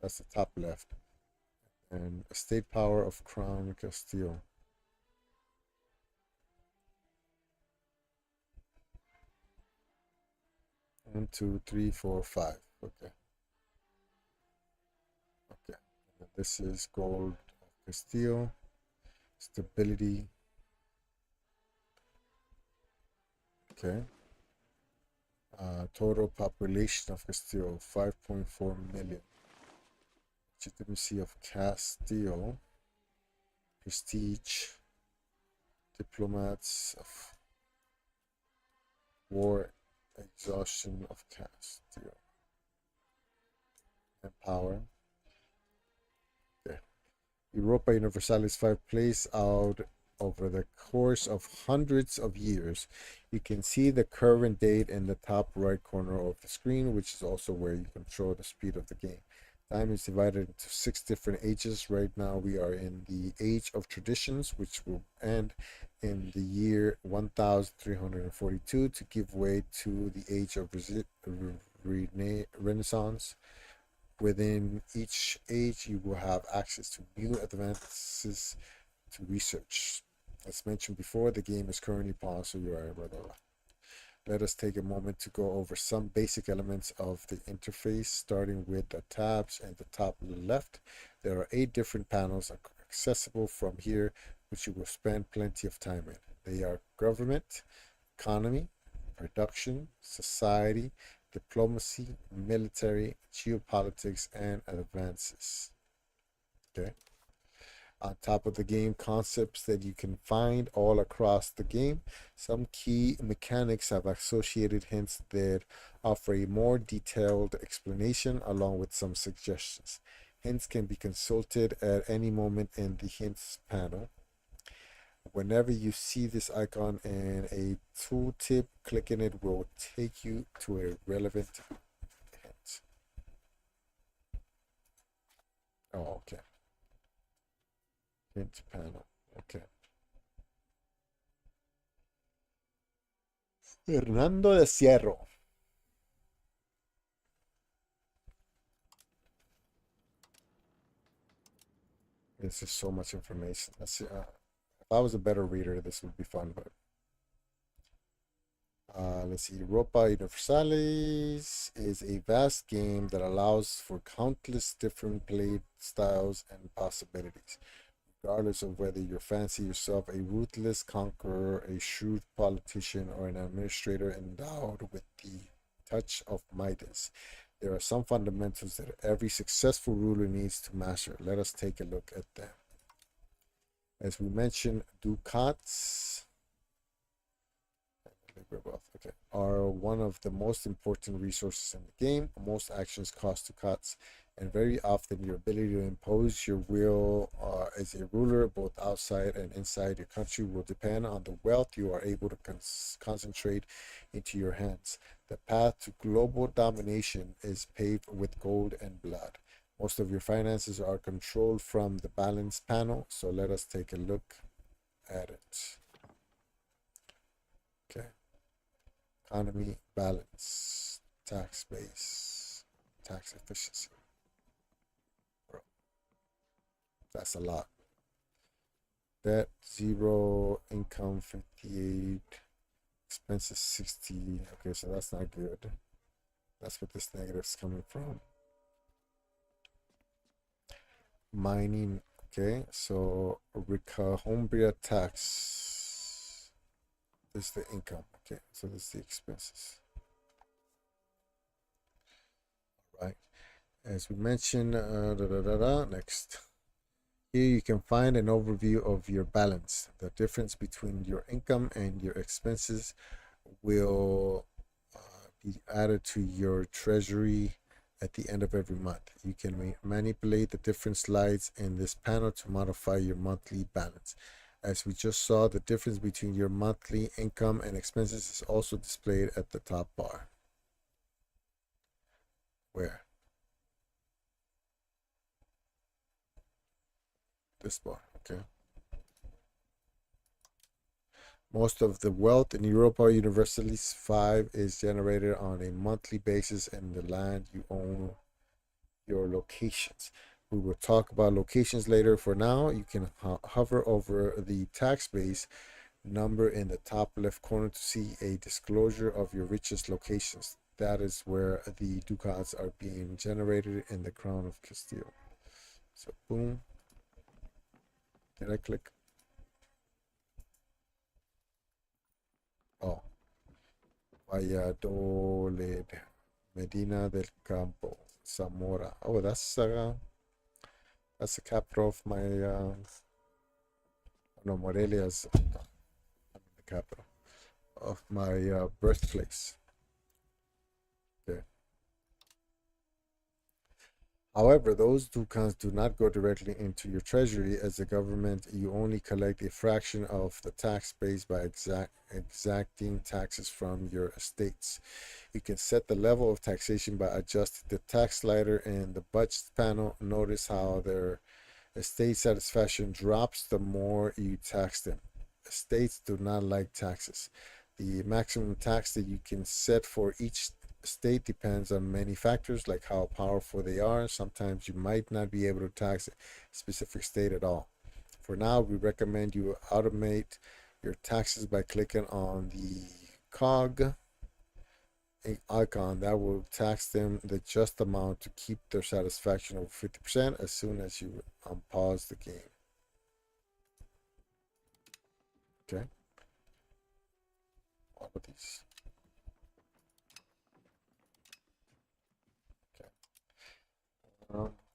A: That's the top left. And estate power of Crown Castile. 1, 2, 3, 4, 5. Okay. Okay. And this is gold of Castile. Stability. Okay. Total population of Castile, 5.4 million. Legitimacy of Castile. Prestige. Diplomats of war. Exhaustion of Castile. And power. Okay. Europa Universalis 5 plays out over the course of hundreds of years. You can see the current date in the top right corner of the screen, which is also where you control the speed of the game. Time is divided into 6 different ages. Right now we are in the Age of Traditions, which will end in the year 1342 to give way to the Age of Renaissance. Within each age, you will have access to new advances to research. As mentioned before, the game is currently paused, so you are blah, blah, blah. Let us take a moment to go over some basic elements of the interface, starting with the tabs at the top left. There are 8 different panels accessible from here, which you will spend plenty of time in. They are government, economy, production, society, diplomacy, military, geopolitics, and advances. Okay. On top of the game, concepts that you can find all across the game. Some key mechanics have associated hints that offer a more detailed explanation along with some suggestions. Hints can be consulted at any moment in the hints panel. Whenever you see this icon in a tooltip, clicking it will take you to a relevant hint. Oh, okay. Hint panel. Okay. Hernando de Cierro. This is so much information. If I was a better reader, this would be fun, but let's see. Europa Universalis is a vast game that allows for countless different play styles and possibilities. Regardless of whether you fancy yourself a ruthless conqueror, a shrewd politician, or an administrator endowed with the touch of Midas, there are some fundamentals that every successful ruler needs to master. Let us take a look at them. As we mentioned, ducats are one of the most important resources in the game. Most actions cost ducats, and very often your ability to impose your will as a ruler both outside and inside your country will depend on the wealth you are able to concentrate into your hands. The path to global domination is paved with gold and blood. Most of your finances are controlled from the balance panel, so let us take a look at it. Okay. Economy, balance, tax base, tax efficiency. Bro, that's a lot. Debt 0, income 58, expenses 60. Okay, so that's not good. That's what this negative is coming from. Mining. Okay, so Hombria tax is the income. Okay, so this is the expenses. All right. As we mentioned, next. Here you can find an overview of your balance. The difference between your income and your expenses will be added to your treasury at the end of every month. You can manipulate the different slides in this panel to modify your monthly balance. As we just saw, the difference between your monthly income and expenses is also displayed at the top bar. Where? This bar, okay. Most of the wealth in Europa Universalis 5 is generated on a monthly basis in the land you own, your locations. We will talk about locations later. For now, you can hover over the tax base number in the top left corner to see a disclosure of your richest locations. That is where the ducats are being generated in the Crown of Castile. So boom. Did I click? Oh. Valladolid, Medina del Campo, Zamora. Oh, that's the capital of my no, Morelia is the capital of my birthplace. Okay. However, those ducats do not go directly into your treasury. As a government, you only collect a fraction of the tax base by exacting taxes from your estates. You can set the level of taxation by adjusting the tax slider in the budget panel. Notice how their estate satisfaction drops the more you tax them. Estates do not like taxes. The maximum tax that you can set for each state depends on many factors like how powerful they are. Sometimes you might not be able to tax a specific state at all. For now, we recommend you automate your taxes by clicking on the cog icon. That will tax them the just amount to keep their satisfaction over 50% as soon as you unpause the game. Okay. All of these.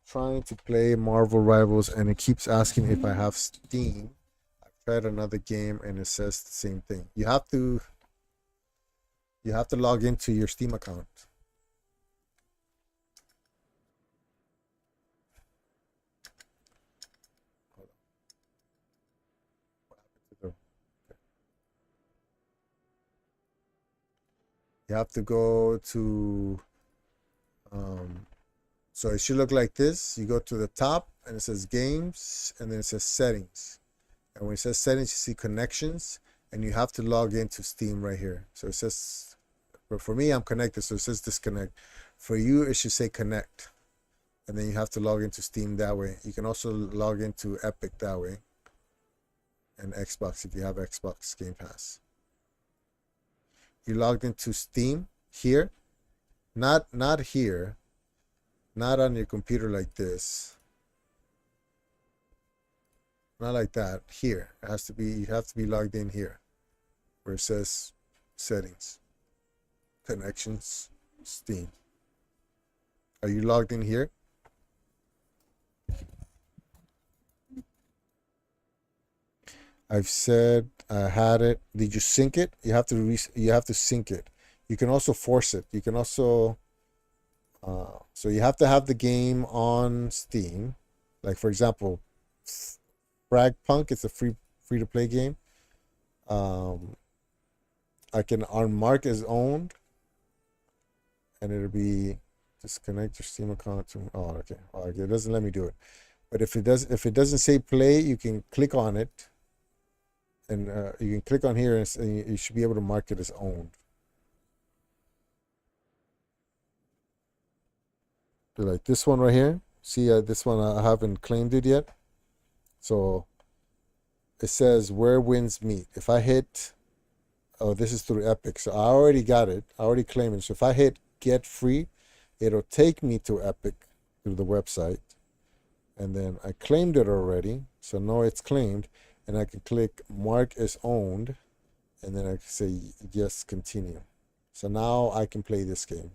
A: Trying to play Marvel Rivals and it keeps asking if I have Steam. I've tried another game and it says the same thing. You have to log into your Steam account. You have to go to so it should look like this. You go to the top and it says games and then it says settings. And when it says settings, you see connections and you have to log into Steam right here. So it says, but for me, I'm connected. So it says disconnect. For you, it should say connect. And then you have to log into Steam that way. You can also log into Epic that way. And Xbox if you have Xbox Game Pass. You logged into Steam here. Not here. Not on your computer like this. Not like that. Here. It has to be, you have to be logged in here. Where it says settings. Connections. Steam. Are you logged in here? I've said I had it. Did you sync it? You have to sync it. You can also force it. You can also so you have to have the game on Steam. Like for example, Frag Punk, it's a free to play game. I can unmark as owned, and it'll be disconnect your Steam account to. Oh, okay. Oh, okay. It doesn't let me do it. But if it doesn't say play, you can click on it, and you can click on here, and you should be able to mark it as owned. Like this one right here. See, this one I haven't claimed it yet. So it says where wins meet. If I hit, oh, this is through Epic. So I already got it. I already claimed it. So if I hit get free, it'll take me to Epic through the website. And then I claimed it already. So now it's claimed. And I can click mark as owned. And then I can say yes, continue. So now I can play this game.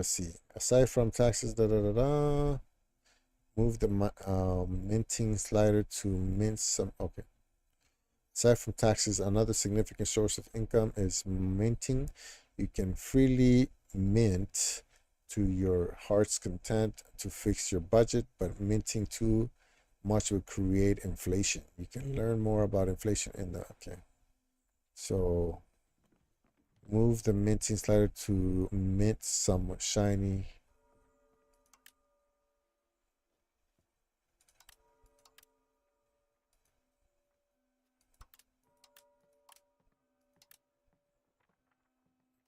A: let's see. Aside from taxes, move the minting slider to mint some. Okay. Aside from taxes, another significant source of income is minting. You can freely mint to your heart's content to fix your budget, but minting too much would create inflation. You can learn more about inflation in the, okay. So move the minting slider to mint some shiny.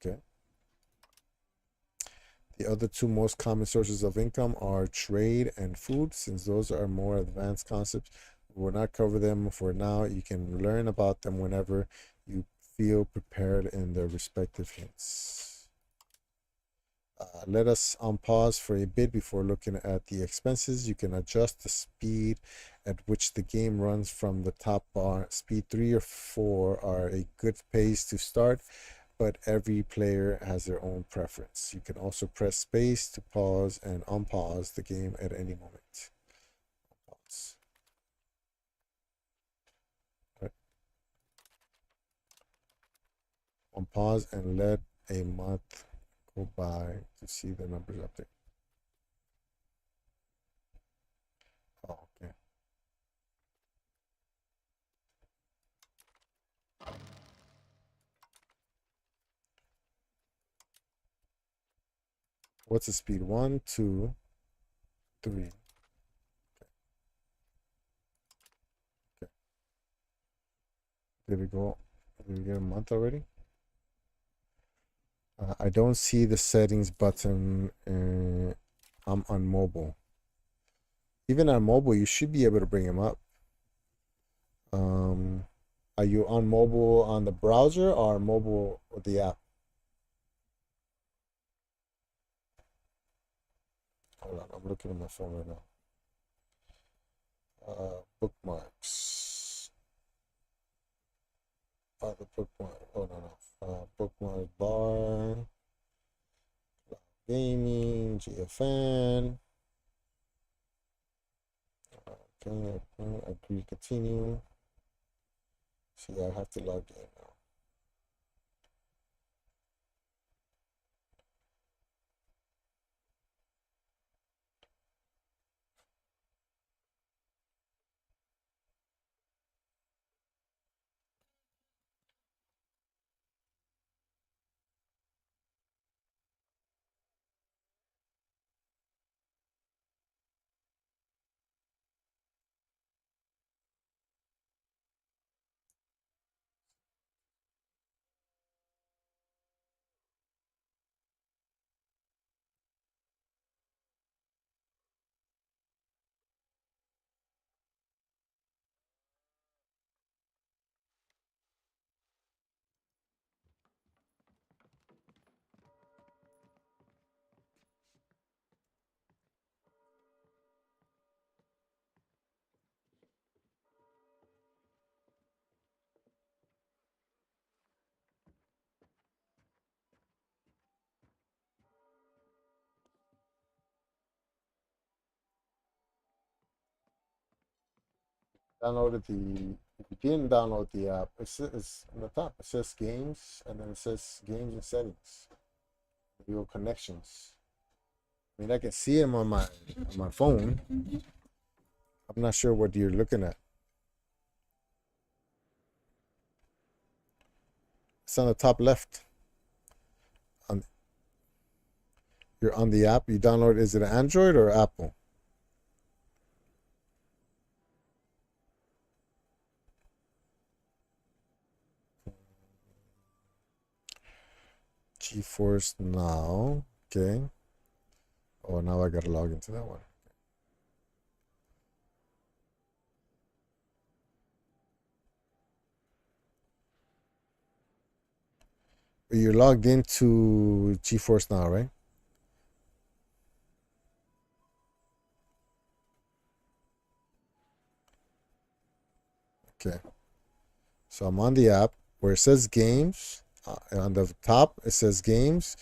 A: Okay. The other two most common sources of income are trade and food, since those are more advanced concepts. We'll not cover them for now. You can learn about them whenever you feel prepared in their respective hints. Let us unpause for a bit before looking at the expenses. You can adjust the speed at which the game runs from the top bar. Speed 3 or 4 are a good pace to start, but every player has their own preference. You can also press space to pause and unpause the game at any moment. Pause. Right. Unpause and let a month go by to see the numbers update. Oh, okay. What's the speed? 1, 2, 3. Okay. Did it go? Did we get a month already? I don't see the settings button. I'm on mobile. Even on mobile, you should be able to bring them up. Are you on mobile on the browser or mobile with the app? Hold on, I'm looking at my phone right now. Bookmarks. The bookmark. Oh no. Bookmark bar. Gaming. GFN. Okay. Agree. Continue. See, I have to log in now. Downloaded the. If you didn't download the app, it's on the top. It says games, and then it says games and settings. Your connections. I mean, I can see them on my phone. I'm not sure what you're looking at. It's on the top left. You're on the app. You download. Is it Android or Apple? GeForce Now. Okay. Oh, now I gotta log into that one. But you're logged into GeForce Now, right? Okay. So I'm on the app where it says games. On the top, it says games.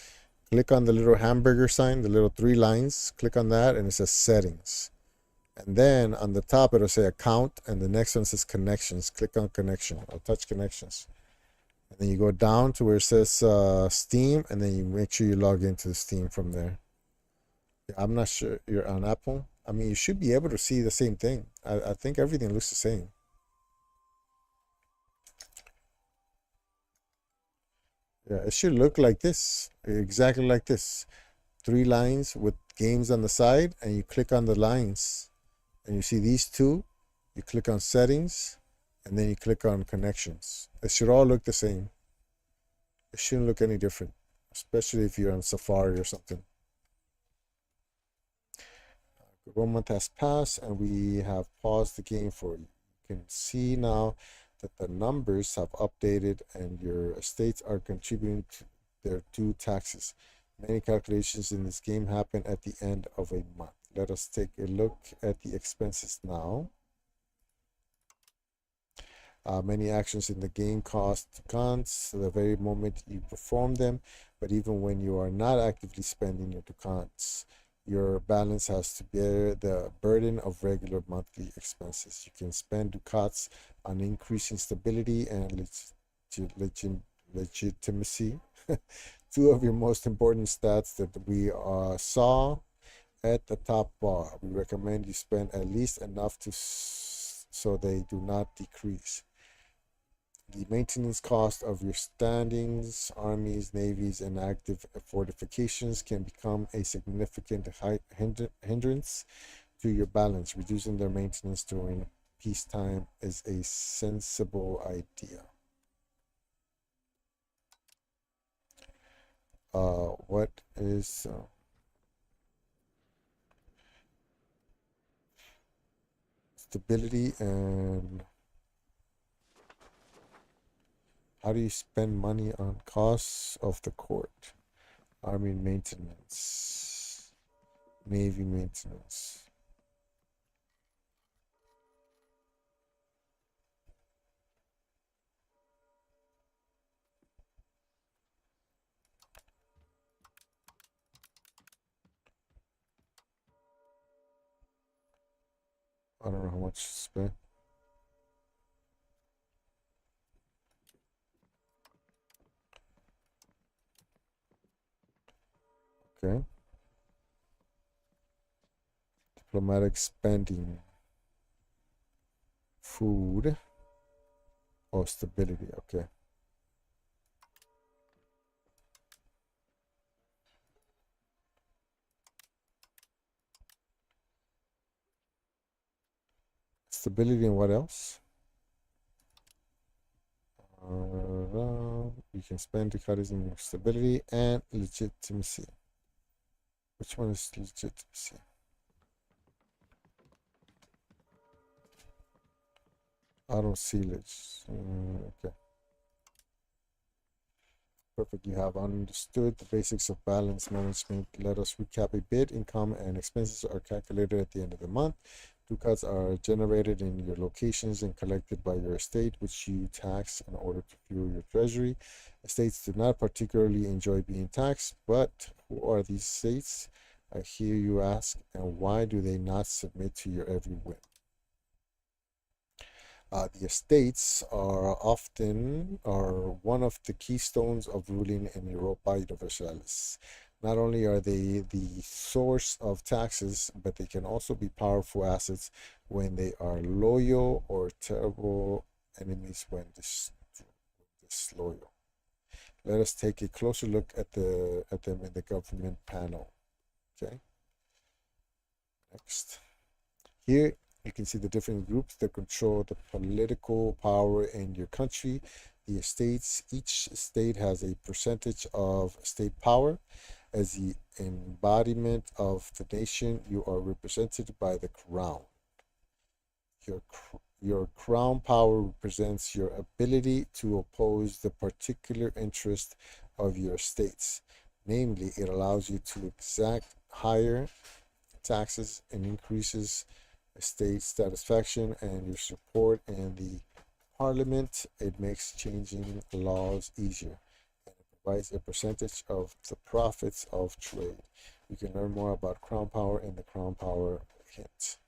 A: click on the little hamburger sign, the little 3 lines, click on that, and it says settings. And then on the top, it'll say account, and the next one says connections. Click on connection or touch connections. And then you go down to where it says Steam, and then you make sure you log into the Steam from there. I'm not sure you're on Apple. I mean, you should be able to see the same thing. I think everything looks the same. Yeah, it should look like this, exactly like this. 3 lines with games on the side, and you click on the lines, and you see these 2. You click on settings, and then you click on connections. It should all look the same. It shouldn't look any different, especially if you're on Safari or something. 1 month has passed, and we have paused the game for you. You can see now that the numbers have updated, and your estates are contributing to their due taxes. Many calculations in this game happen at the end of a month. Let us take a look at the expenses now. Many actions in the game cost ducats the very moment you perform them, but even when you are not actively spending your ducats, your balance has to bear the burden of regular monthly expenses. You can spend ducats on increasing stability and legitimacy. 2 of your most important stats that we saw at the top bar. We recommend you spend at least enough so they do not decrease. The maintenance cost of your standings, armies, navies, and active fortifications can become a significant hindrance to your balance. Reducing their maintenance during peacetime is a sensible idea. What is stability, and how do you spend money on costs of the court? Army maintenance, navy maintenance. I don't know how much to spend. Okay. Diplomatic spending. Food. Oh, stability. Okay. Stability and what else? You can spend the credits in stability and legitimacy. Which one is legitimacy? I don't see okay. Perfect. You have understood the basics of balance management. Let us recap a bit. Income and expenses are calculated at the end of the month. Ducats are generated in your locations and collected by your estate, which you tax in order to fuel your treasury. Estates do not particularly enjoy being taxed, but who are these estates? I hear you ask, and why do they not submit to your every whim? The estates are one of the keystones of ruling in Europa Universalis. Not only are they the source of taxes, but they can also be powerful assets when they are loyal, or terrible enemies when disloyal. Let us take a closer look at them in the government panel. Okay. Next. Here you can see the different groups that control the political power in your country. The estates, each state has a percentage of state power. As the embodiment of the nation, you are represented by the crown. Your crown power represents your ability to oppose the particular interest of your states. Namely, it allows you to exact higher taxes and increases state satisfaction and your support in the parliament. It makes changing laws easier, and it provides a percentage of the profits of trade. You can learn more about Crown Power in the Crown Power hint.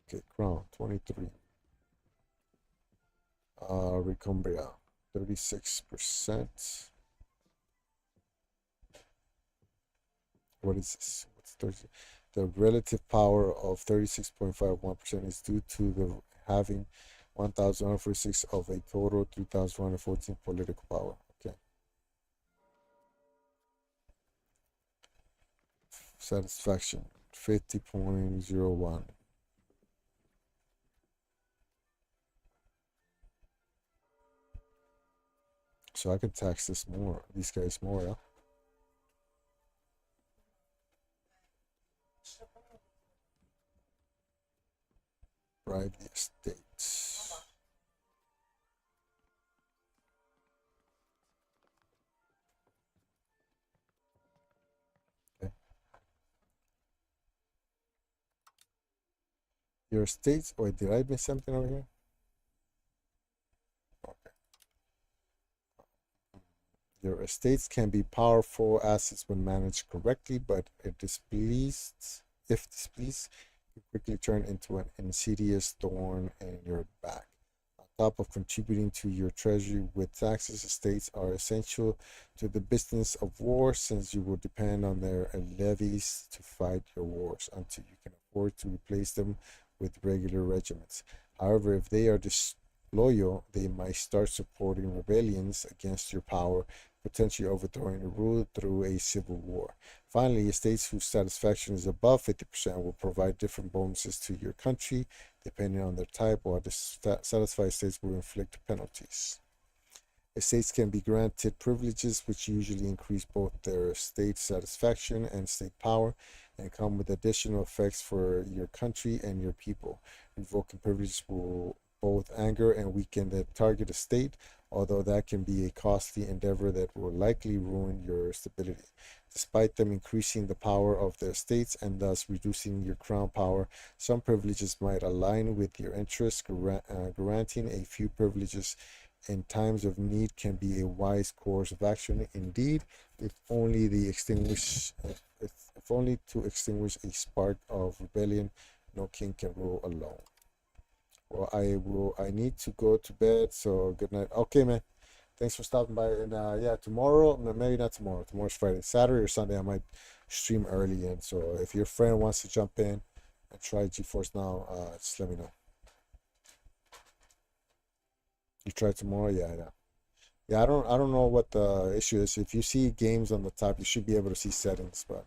A: Okay, Crown 23. Recombria 36%. What is this? What's 30? The relative power of 36.51% is due to the having 1,146 of a total 3,114 political power. Okay. Satisfaction 50.01. So I can tax this more, these guys more, yeah? Bribe the estates. Okay. Your estates, wait, did I miss something over here? Okay. Your estates can be powerful assets when managed correctly, but if displeased, you quickly turn into an insidious thorn in your back. On top of contributing to your treasury with taxes, estates are essential to the business of war, since you will depend on their levies to fight your wars until you can afford to replace them with regular regiments. However, if they are disloyal, they might start supporting rebellions against your power, potentially overthrowing your rule through a civil war. Finally, estates whose satisfaction is above 50% will provide different bonuses to your country depending on their type, while dissatisfied states will inflict penalties. Estates can be granted privileges which usually increase both their state satisfaction and state power, and come with additional effects for your country and your people. Revoking privileges will both anger and weaken the target estate, although that can be a costly endeavor that will likely ruin your stability. Despite them increasing the power of the estates and thus reducing your crown power, some privileges might align with your interests. Granting a few privileges in times of need can be a wise course of action. Indeed, if only to extinguish a spark of rebellion, no king can rule alone. Well, I need to go to bed, so good night. Okay, man. Thanks for stopping by. And yeah, tomorrow, maybe not tomorrow. Tomorrow's Friday. Saturday or Sunday, I might stream early. And so if your friend wants to jump in and try GeForce now, just let me know. You try tomorrow? Yeah, yeah. Yeah, I don't know what the issue is. If you see games on the top, you should be able to see settings, but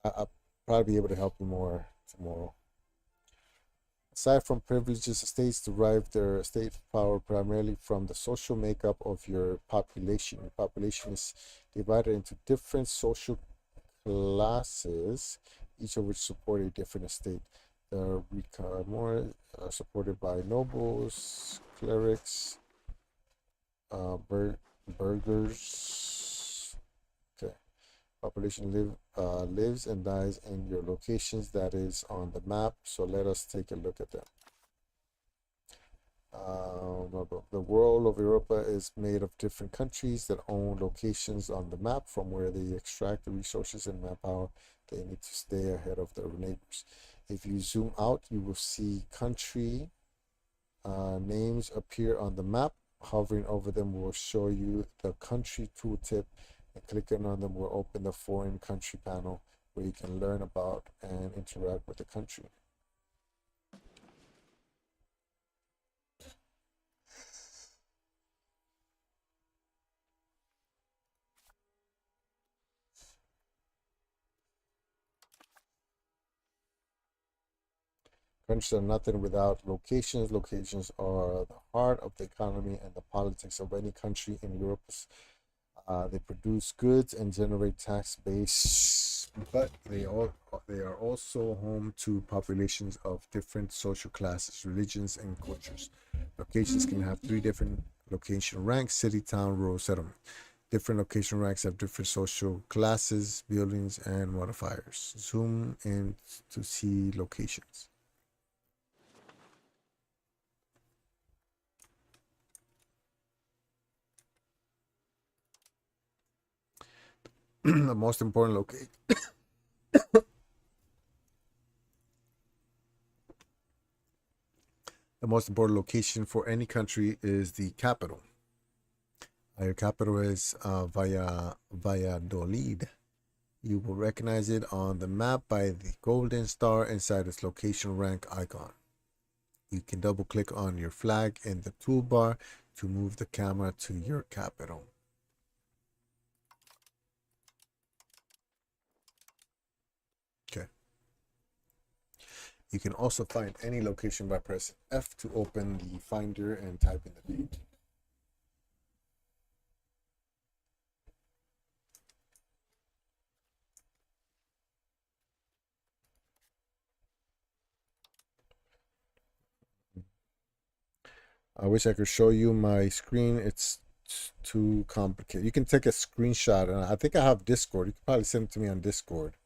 A: I'll probably be able to help you more tomorrow. Aside from privileges, states derive their state power primarily from the social makeup of your population. Your population is divided into different social classes, each of which support a different estate. The Ricamores are supported by nobles, clerics, burghers. Okay. Population lives and dies in your locations that is on the map. So let us take a look at them. The world of Europa is made of different countries that own locations on the map from where they extract the resources and map how they need to stay ahead of their neighbors. If you zoom out, you will see country names appear on the map. Hovering over them will show you the country tooltip, and clicking on them will open the foreign country panel where you can learn about and interact with the country. Countries are nothing without locations. Locations are the heart of the economy and the politics of any country in Europe. They produce goods and generate tax base, but they are also home to populations of different social classes, religions, and cultures. Locations can have three different location ranks: city, town, rural, settlement. Different location ranks have different social classes, buildings, and modifiers. Zoom in to see locations. the most important location. The most important location for any country is the capital. Your capital is Valladolid. You will recognize it on the map by the golden star inside its location rank icon. You can double click on your flag in the toolbar to move the camera to your capital. Okay. You can also find any location by pressing F to open the finder and type in the name. I wish I could show you my screen. It's too complicated. You can take a screenshot, and I think I have Discord. You can probably send it to me on Discord.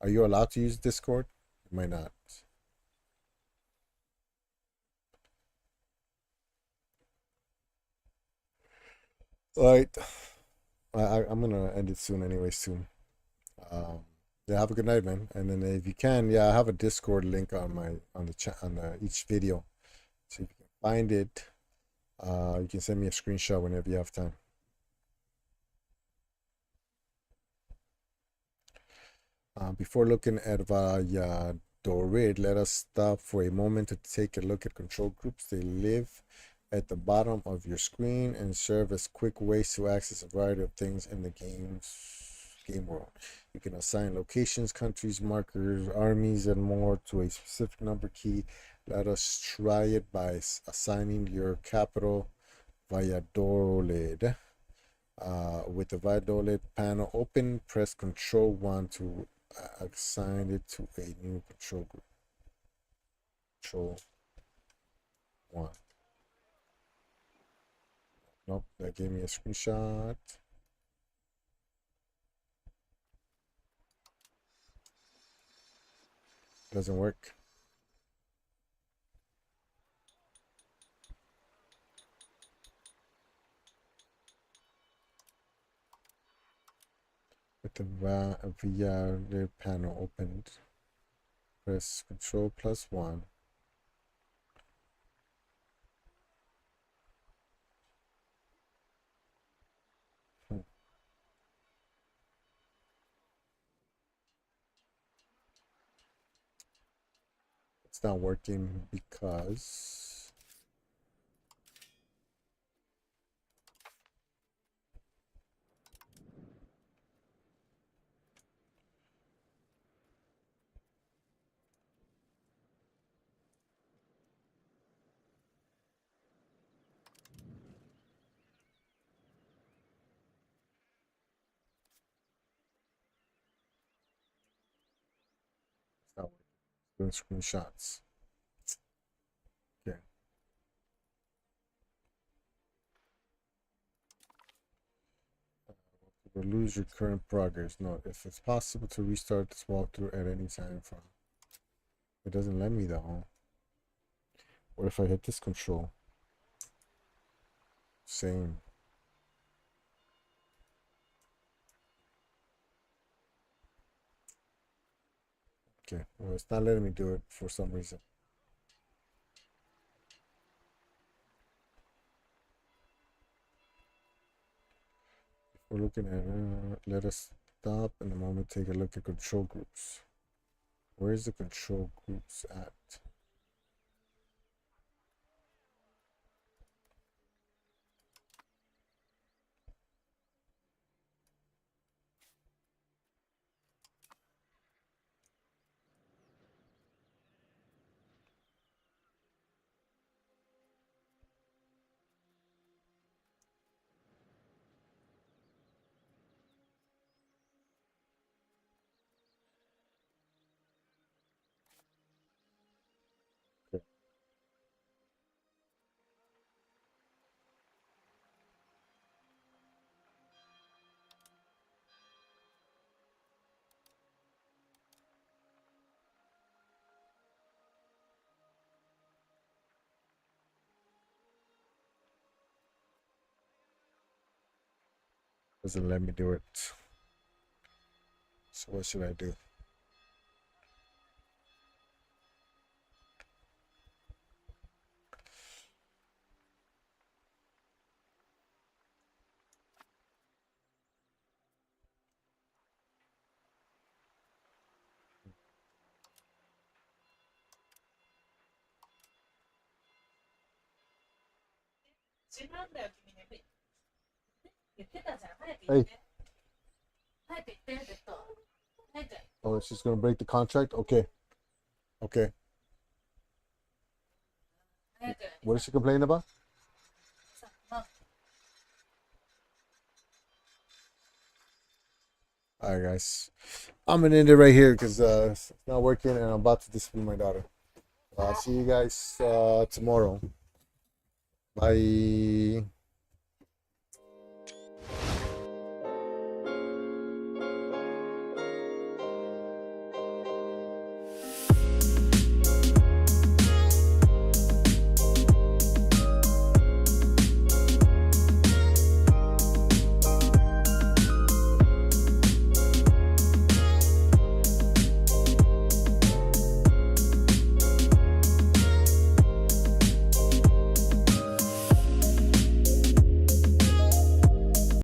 A: Are you allowed to use Discord? You might not. All right. I'm gonna end it soon anyway, soon. Yeah, have a good night, man. And then if you can, yeah, I have a Discord link on the chat on each video. So if you can find it, you can send me a screenshot whenever you have time. Before looking at Valladolid, let us stop for a moment to take a look at control groups. They live at the bottom of your screen and serve as quick ways to access a variety of things in the game world. You can assign locations, countries, markers, armies, and more to a specific number key. Let us try it by assigning your capital Valladolid. With the Valladolid panel open, press Control 1 to assign it to a new control group. Control 1. Nope, that gave me a screenshot. Doesn't work. With the Valladolid panel opened, press Control +1. It's not working because it's not working. Doing screenshots. Okay. You will lose your current progress. No, if it's possible to restart this walkthrough at any time from. It doesn't let me though. What if I hit this control? Same. Okay, well, it's not letting me do it for some reason. We're looking at let us stop in a moment, take a look at control groups. Where's the control groups at? Okay. Doesn't let me do it. So what should I do? Hey. Oh, she's gonna break the contract? Okay. Okay. What is she complaining about? Alright, guys. I'm gonna end it right here because it's not working and I'm about to discipline my daughter. I'll see you guys tomorrow. Bye.